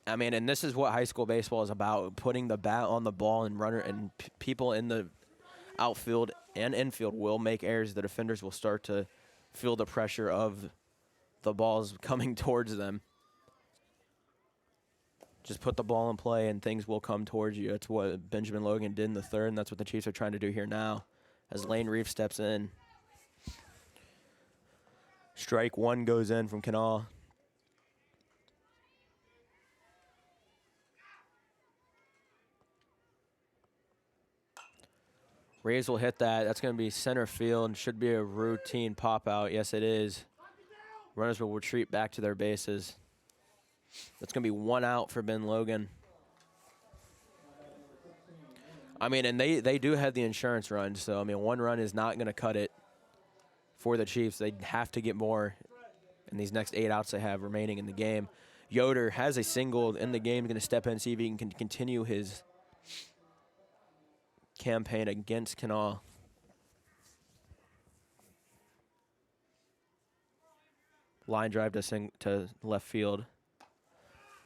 I mean, and this is what high school baseball is about, putting the bat on the ball and runner and people in the outfield and infield will make errors. The defenders will start to feel the pressure of the balls coming towards them. Just put the ball in play and things will come towards you. That's what Benjamin Logan did in the third, and that's what the Chiefs are trying to do here now as Lane Reef steps in. Strike one goes in from Kanawha. Rays will hit that. That's going to be center field. Should be a routine pop out. Yes, it is. Runners will retreat back to their bases. That's going to be one out for Ben Logan. I mean, and they do have the insurance run. So, I mean, one run is not going to cut it for the Chiefs. They have to get more in these next 8 outs they have remaining in the game. Yoder has a single in the game. Going to step in, see if he can continue his campaign against Kanawha. Line drive to left field.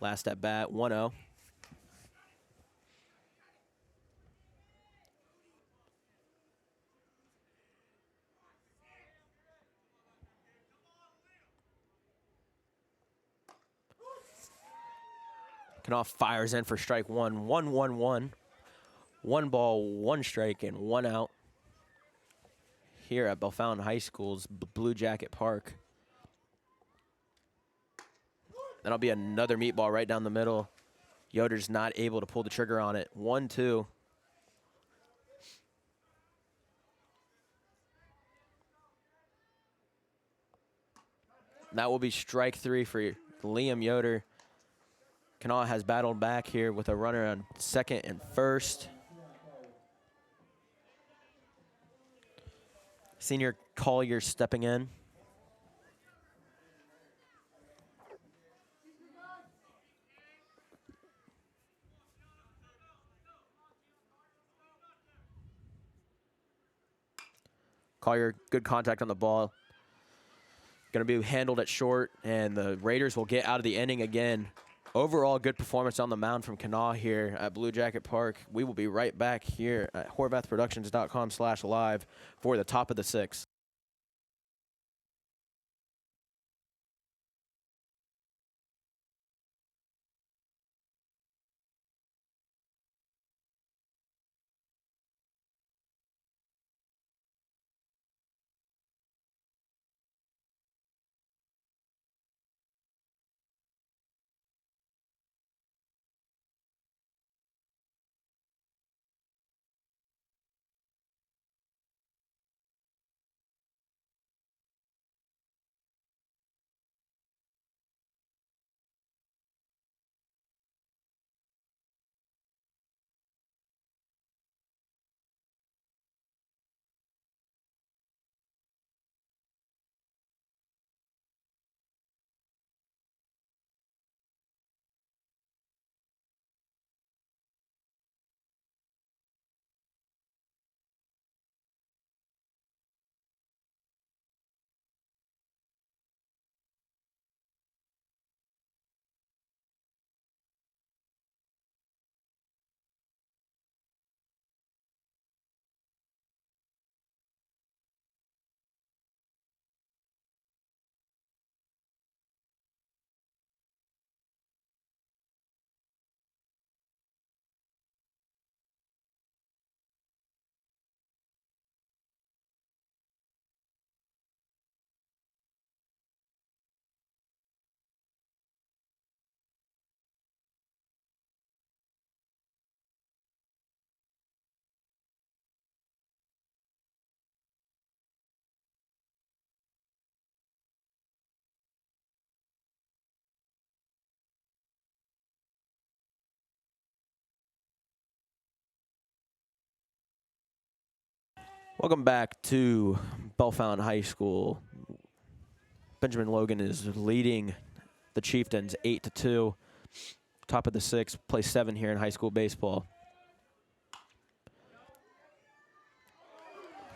Last at bat, 1-0. Kanawha fires in for strike one. 1-1-1. 1 ball, 1 strike, and 1 out here at Bellefontaine High School's Blue Jacket Park. That'll be another meatball right down the middle. Yoder's not able to pull the trigger on it. 1-2. That will be strike 3 for Liam Yoder. Kanawha has battled back here with a runner on second and first. Senior Collier stepping in. Collier, good contact on the ball. Going to be handled at short, and the Raiders will get out of the inning again. Overall, good performance on the mound from Kanawha here at Blue Jacket Park. We will be right back here at horvathproductions.com/live for the top of the 6th. Welcome back to Bellefontaine High School. Benjamin Logan is leading the Chieftains 8-2. Top of the sixth, play 7 here in high school baseball.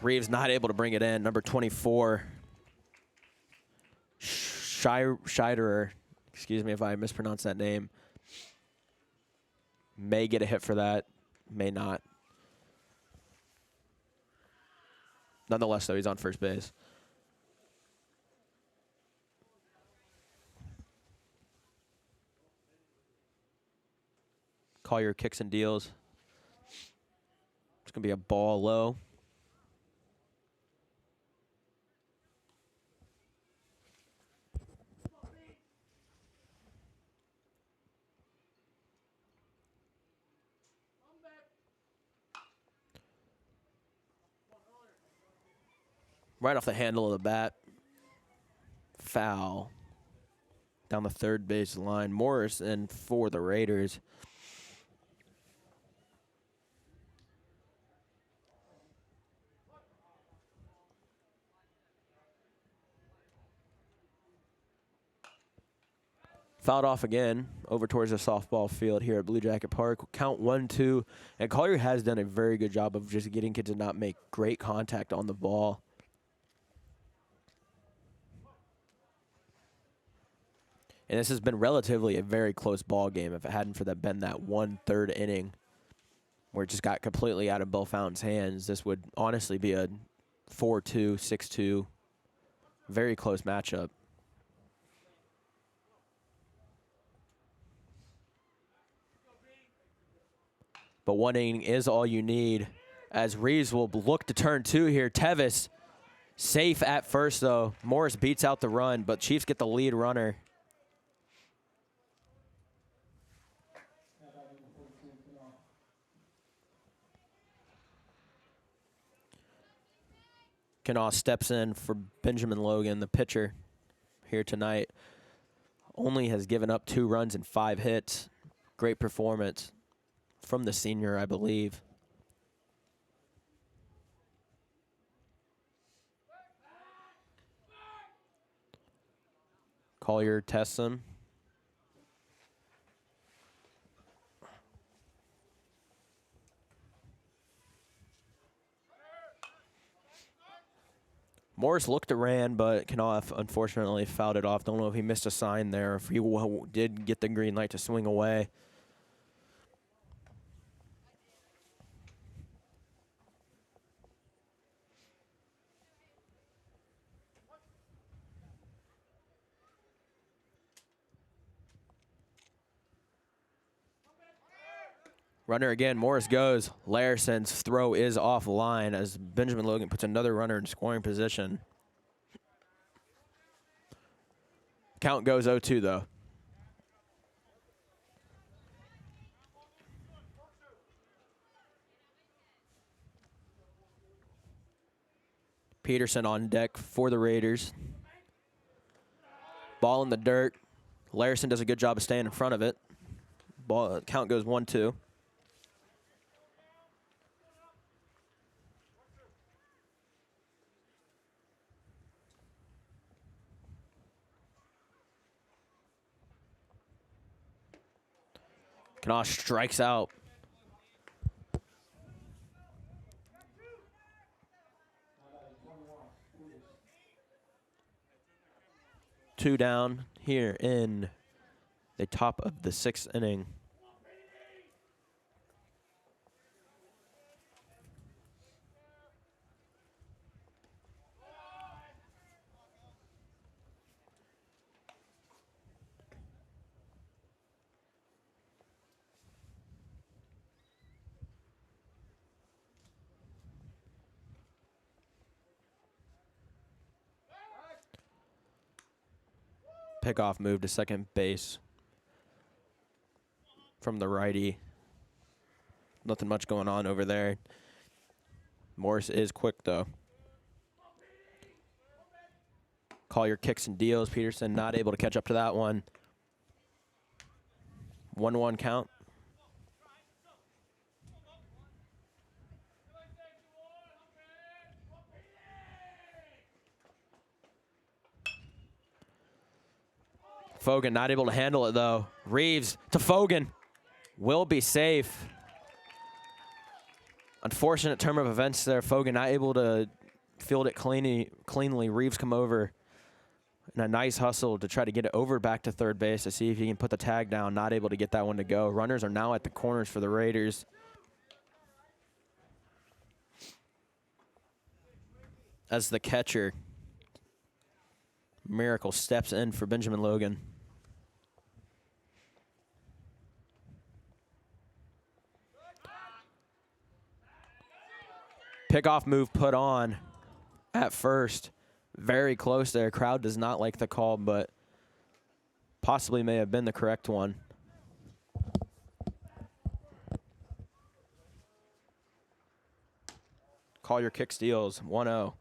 Reeves not able to bring it in. Number 24, Scheiderer. Excuse me if I mispronounce that name. May get a hit for that, may not. Nonetheless, though, he's on first base. Collier kicks and deals. It's going to be a ball low. Right off the handle of the bat. Foul. Down the third base line. Morris in for the Raiders. Fouled off again over towards the softball field here at Blue Jacket Park. Count 1-2. And Collier has done a very good job of just getting kids to not make great contact on the ball. And this has been relatively a very close ball game. If it hadn't for that been that 1/3 inning where it just got completely out of Bellefontaine's hands, this would honestly be a 4-2, 6-2, very close matchup. But 1 inning is all you need as Reeves will look to turn 2 here. Tevis safe at first, though. Morris beats out the run, but Chiefs get the lead runner. Kanawha steps in for Benjamin Logan, the pitcher here tonight. Only has given up 2 runs and 5 hits. Great performance from the senior, I believe. Collier tests him. Morris looked to ran, but Kanawha unfortunately fouled it off. Don't know if he missed a sign there, if he did get the green light to swing away. Runner again, Morris goes. Larson's throw is offline as Benjamin Logan puts another runner in scoring position. Count goes 0-2 though. Peterson on deck for the Raiders. Ball in the dirt. Larson does a good job of staying in front of it. Ball count goes 1-2. Kanawha strikes out. Two down here in the top of the 6th inning. Pickoff move to second base from the righty. Nothing much going on over there. Morris is quick, though. Collier kicks and deals. Peterson not able to catch up to that one. 1-1 count. Fogan not able to handle it, though. Reeves to Fogan. Will be safe. Unfortunate turn of events there. Fogan not able to field it cleanly. Reeves come over in a nice hustle to try to get it over back to third base to see if he can put the tag down. Not able to get that one to go. Runners are now at the corners for the Raiders. As the catcher, Miracle steps in for Benjamin Logan. Pickoff move put on at first. Very close there. Crowd does not like the call, but possibly may have been the correct one. Call your kick steals, 1-0.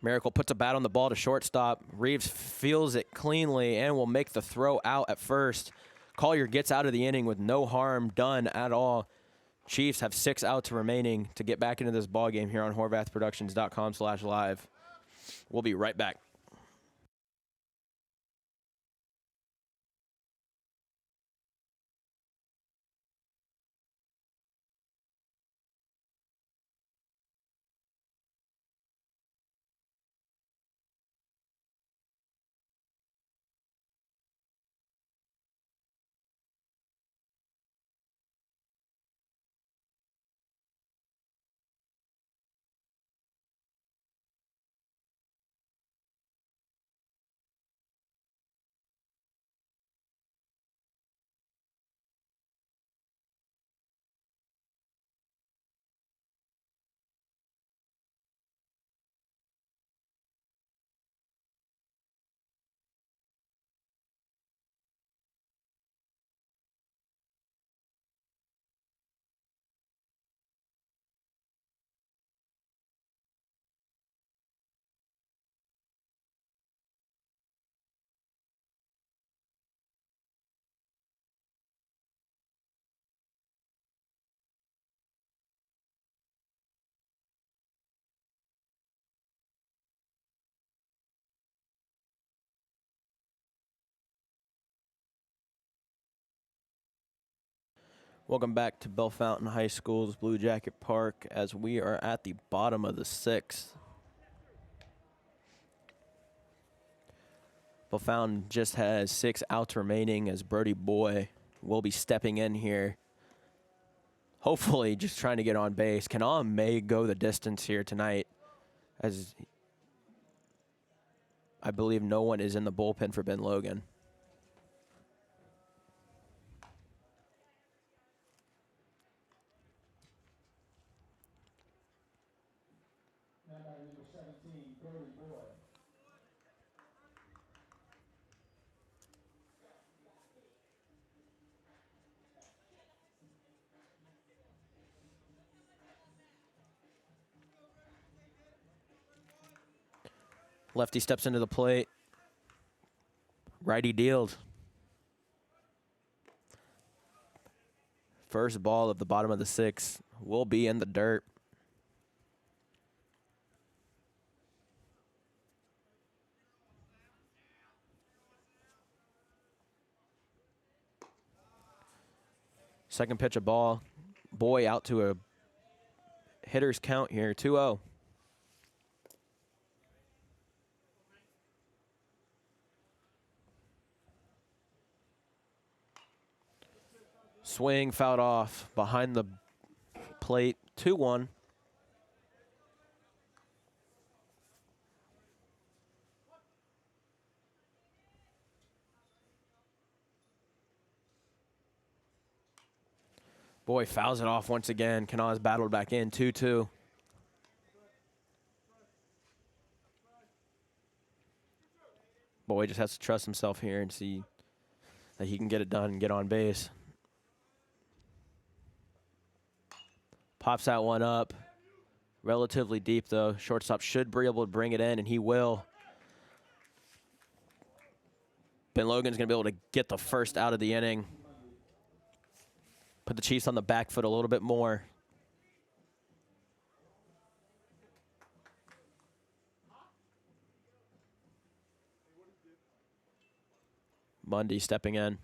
Miracle puts a bat on the ball to shortstop. Reeves feels it cleanly and will make the throw out at first. Collier gets out of the inning with no harm done at all. Chiefs have 6 outs remaining to get back into this ball game here on HorvathProductions.com/live. We'll be right back. Welcome back to Bellefontaine High School's Blue Jacket Park as we are at the bottom of the 6th. Bellefontaine just has 6 outs remaining as Brody Boy will be stepping in here. Hopefully just trying to get on base. Kanawha may go the distance here tonight as I believe no one is in the bullpen for Ben Logan. Lefty steps into the plate. Righty deals. First ball of the bottom of the 6th will be in the dirt. Second pitch, a ball. Boy out to a hitter's count here, 2-0. Swing fouled off behind the plate, 2-1. Boy fouls it off once again. Kanawha's battled back in, 2-2. Boy just has to trust himself here and see that he can get it done and get on base. Pops that one up. Relatively deep, though. Shortstop should be able to bring it in, and he will. Ben Logan's going to be able to get the first out of the inning. Put the Chiefs on the back foot a little bit more. Mundy stepping in.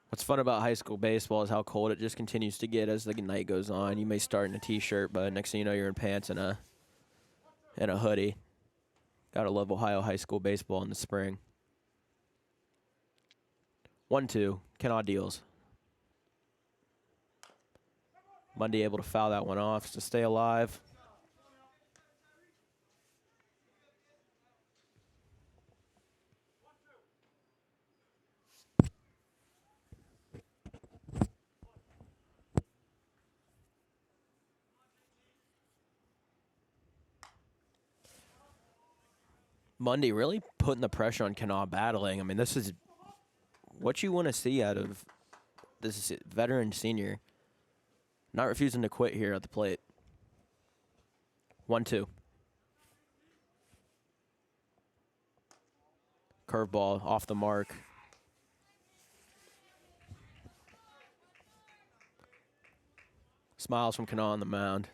What's fun about high school baseball is how cold it just continues to get as the night goes on. You may start in a t-shirt, but next thing you know, you're in pants and a hoodie. Gotta love Ohio high school baseball in the spring. 1-2, Kennard deals. Mundy able to foul that one off to stay alive. Mundy really putting the pressure on Kennard battling. I mean, this is what you want to see out of this veteran senior. Not refusing to quit here at the plate. 1-2. Curveball off the mark. Smiles from Kennard on the mound.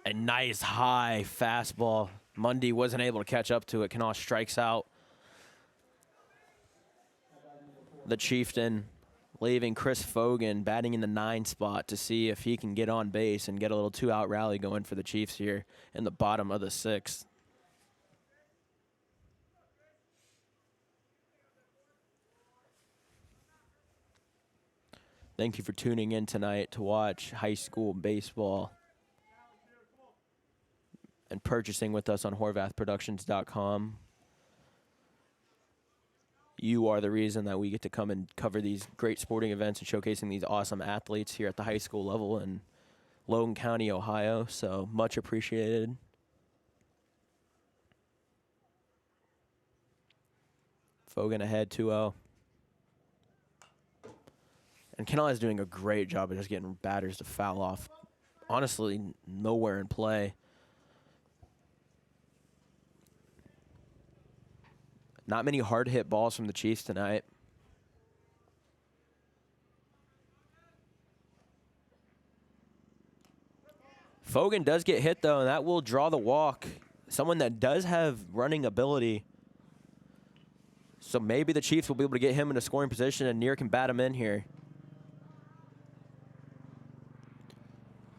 A nice high fastball. Mundy wasn't able to catch up to it. Kennard strikes out. The Chieftain, leaving Chris Fogan batting in the 9 spot to see if he can get on base and get a little 2-out rally going for the Chiefs here in the bottom of the 6th. Thank you for tuning in tonight to watch high school baseball and purchasing with us on HorvathProductions.com. You are the reason that we get to come and cover these great sporting events and showcasing these awesome athletes here at the high school level in Logan County, Ohio. So much appreciated. Fogan ahead 2-0. And Kennard is doing a great job of just getting batters to foul off. Honestly, nowhere in play. Not many hard hit balls from the Chiefs tonight. Fogan does get hit, though, and that will draw the walk. Someone that does have running ability. So maybe the Chiefs will be able to get him in a scoring position, and Near can bat him in here.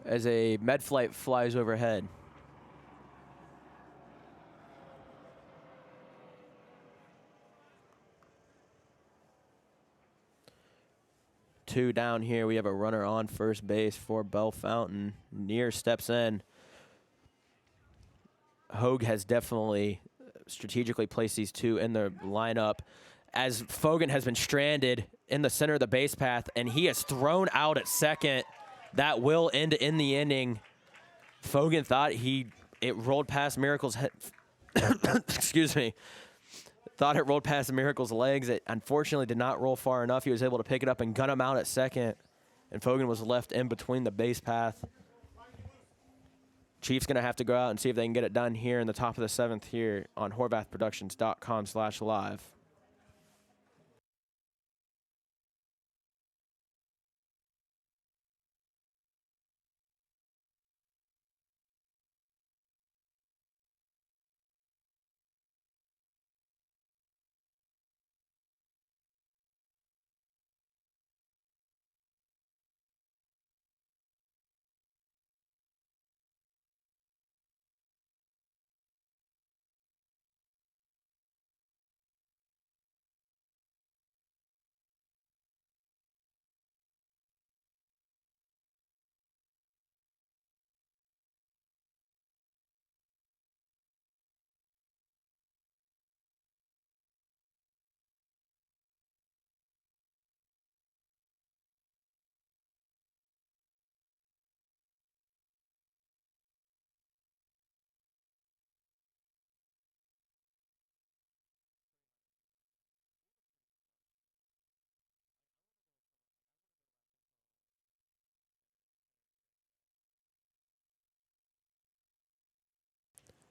As a med flight flies overhead. Two down here. We have a runner on first base for Bellefontaine. Near steps in. Hogue has definitely strategically placed these two in the lineup as Fogan has been stranded in the center of the base path, and he is thrown out at second. That will end in the inning. Fogan thought it rolled past Miracle's head. Excuse me. Thought it rolled past Miracle's legs. It unfortunately did not roll far enough. He was able to pick it up and gun him out at second, and Fogan was left in between the base path. Chiefs going to have to go out and see if they can get it done here in the top of the 7th here on HorvathProductions.com/live.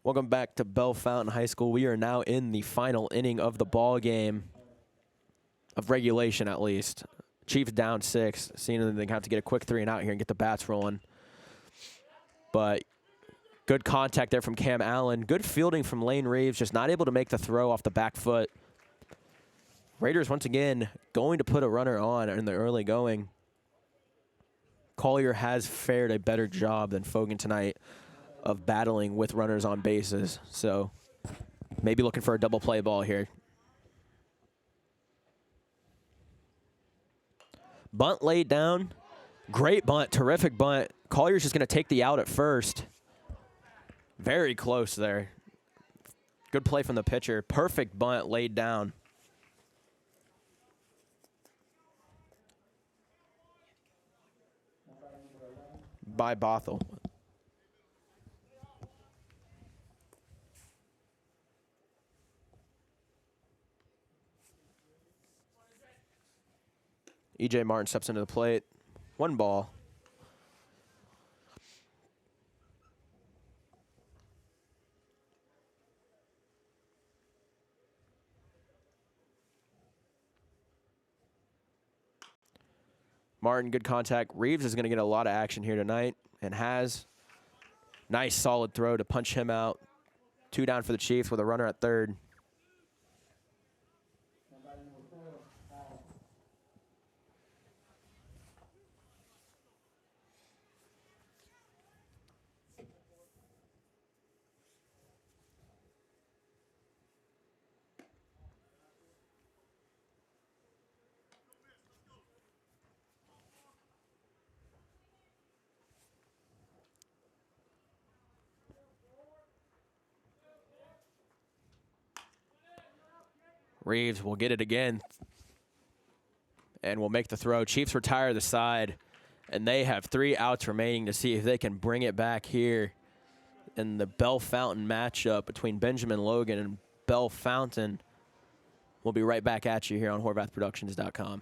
Welcome back to Bellefontaine High School. We are now in the final inning of the ball game, of regulation at least. Chiefs down 6, seeing that they have to get a quick 3 and out here and get the bats rolling. But good contact there from Cam Allen. Good fielding from Lane Reeves, just not able to make the throw off the back foot. Raiders once again going to put a runner on in the early going. Collier has fared a better job than Fogan tonight of battling with runners on bases. So maybe looking for a double play ball here. Bunt laid down. Great bunt, terrific bunt. Collier's just going to take the out at first. Very close there. Good play from the pitcher. Perfect bunt laid down. By Bothell. E.J. Martin steps into the plate. 1 ball. Martin, good contact. Reeves is going to get a lot of action here tonight and has. Nice solid throw to punch him out. 2 down for the Chiefs with a runner at third. Reeves will get it again and will make the throw. Chiefs retire the side, and they have 3 outs remaining to see if they can bring it back here in the Bellefontaine matchup between Benjamin Logan and Bellefontaine. We'll be right back at you here on HorvathProductions.com.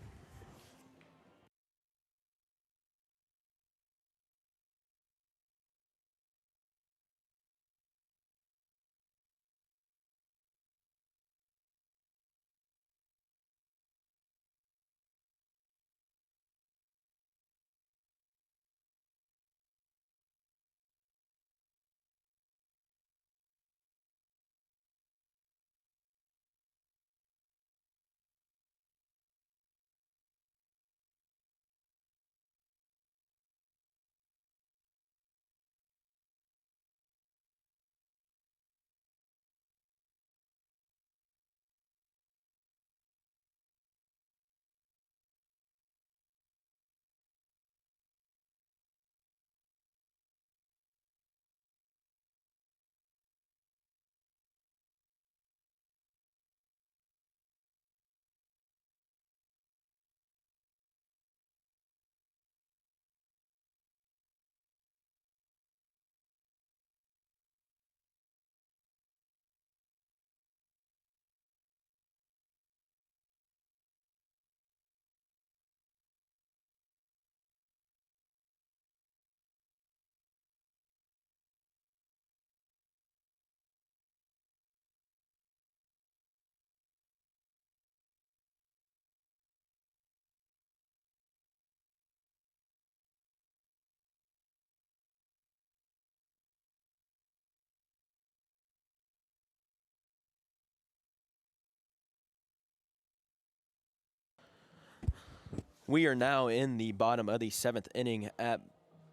We are now in the bottom of the 7th inning at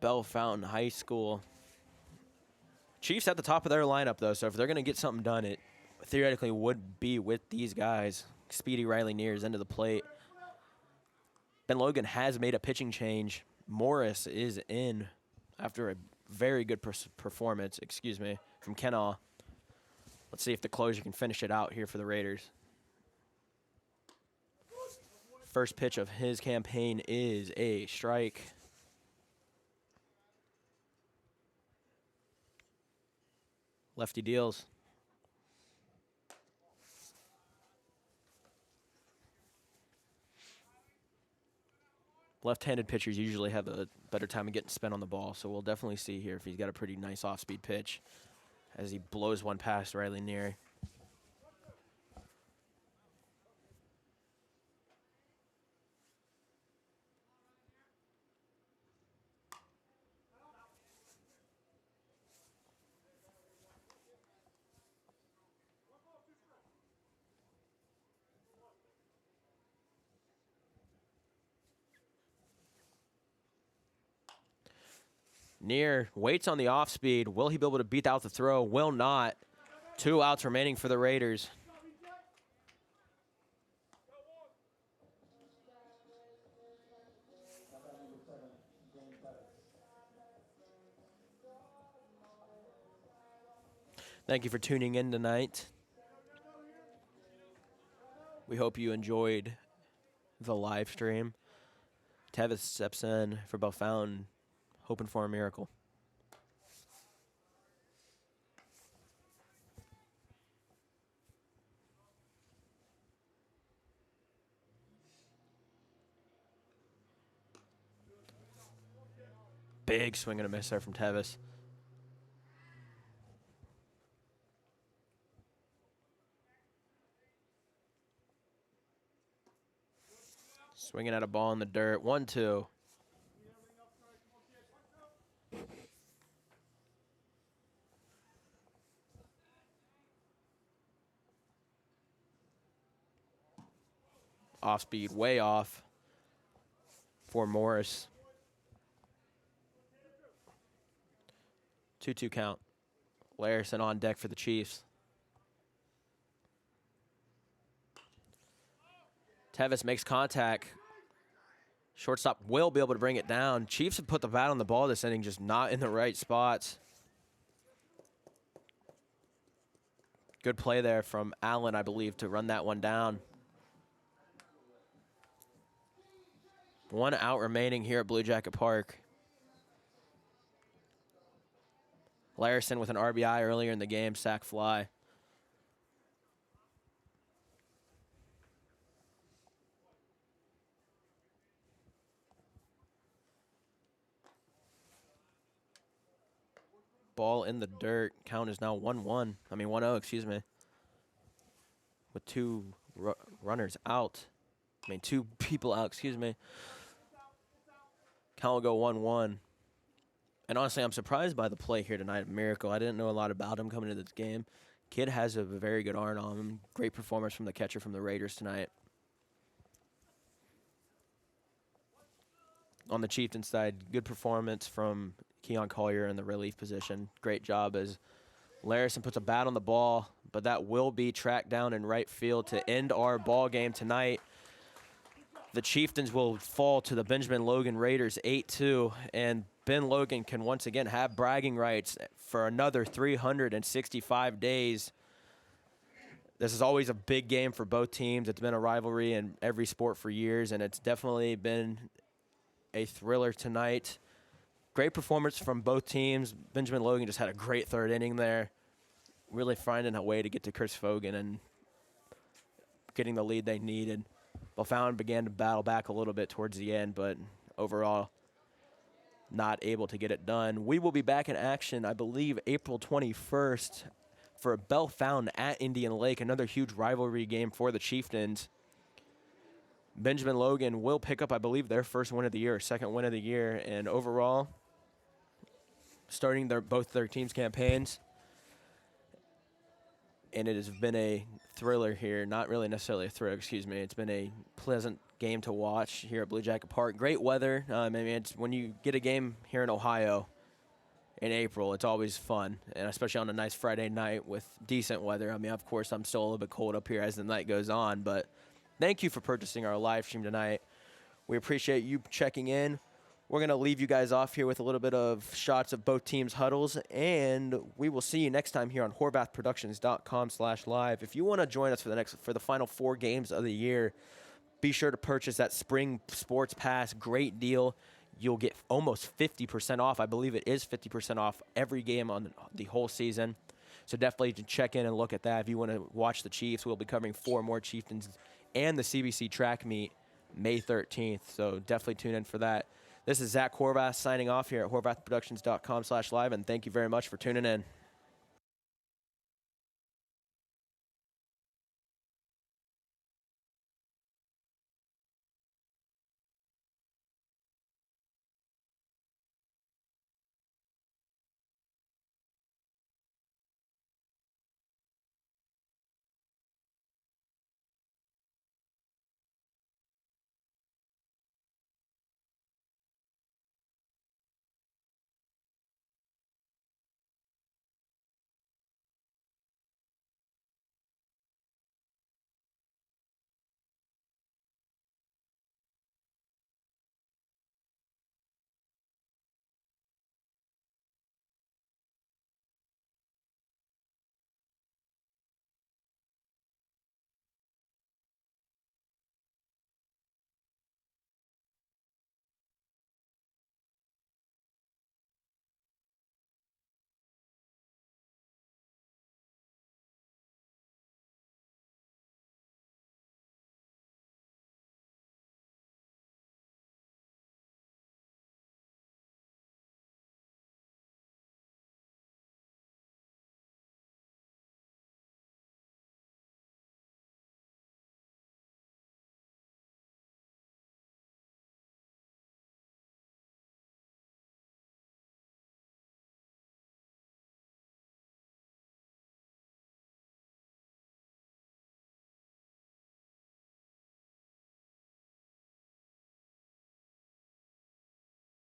Bellefontaine High School. Chiefs at the top of their lineup, though, so if they're going to get something done, it theoretically would be with these guys. Speedy Riley Nears into the plate. Ben Logan has made a pitching change. Morris is in after a very good performance, from Kenall. Let's see if the closer can finish it out here for the Raiders. First pitch of his campaign is a strike. Lefty deals. Left-handed pitchers usually have a better time of getting spin on the ball, so we'll definitely see here if he's got a pretty nice off-speed pitch. as he blows one past Riley Neary. Near waits on the off speed. Will he be able to beat out the throw? Will not. 2 outs remaining for the Raiders. Thank you for tuning in tonight. We hope you enjoyed the live stream. Tevis steps in for Bellefontaine, hoping for a miracle. Big swing and a miss there from Tevis. Swinging at a ball in the dirt. 1-2. Off speed, way off for Morris. 2-2 count. Larison on deck for the Chiefs. Tevis makes contact. Shortstop will be able to bring it down. Chiefs have put the bat on the ball this inning, just not in the right spots. Good play there from Allen, I believe, to run that one down. 1 out remaining here at Blue Jacket Park. Larison with an RBI earlier in the game, sac fly. Ball in the dirt. Count is now 1-1. I mean 1-0, excuse me. With 2 runners out. I mean 2 people out, excuse me. Count will go 1-1. And honestly, I'm surprised by the play here tonight of Miracle. I didn't know a lot about him coming into this game. Kid has a very good arm on him. Great performance from the catcher from the Raiders tonight. On the Chieftains side, good performance from Keon Collier in the relief position. Great job as Larison puts a bat on the ball, but that will be tracked down in right field to end our ball game tonight. The Chieftains will fall to the Benjamin Logan Raiders 8-2, and Ben Logan can once again have bragging rights for another 365 days. This is always a big game for both teams. It's been a rivalry in every sport for years, and it's definitely been a thriller tonight. Great performance from both teams. Benjamin Logan just had a great third inning there, really finding a way to get to Chris Fogan and getting the lead they needed. Bellefontaine began to battle back a little bit towards the end, but overall not able to get it done. We will be back in action, I believe, April 21st for Bellefontaine at Indian Lake, another huge rivalry game for the Chieftains. Benjamin Logan will pick up, I believe, their first win of the year, second win of the year, and overall, starting both their teams' campaigns. And it has been a thriller here. Not really necessarily a thriller, excuse me. It's been a pleasant game to watch here at Blue Jacket Park. Great weather. I mean, it's when you get a game here in Ohio in April, it's always fun, and especially on a nice Friday night with decent weather. I mean, of course, I'm still a little bit cold up here as the night goes on, but thank you for purchasing our live stream tonight. We appreciate you checking in. We're going to leave you guys off here with a little bit of shots of both teams' huddles, and we will see you next time here on horvathproductions.com/live. If you want to join us for the final 4 games of the year, be sure to purchase that spring sports pass. Great deal. You'll get almost 50% off. I believe it is 50% off every game on the whole season. So definitely check in and look at that. If you want to watch the Chiefs, we'll be covering 4 more Chieftains and the CBC track meet May 13th. So definitely tune in for that. This is Zach Horvath signing off here at horvathproductions.com/live, and thank you very much for tuning in.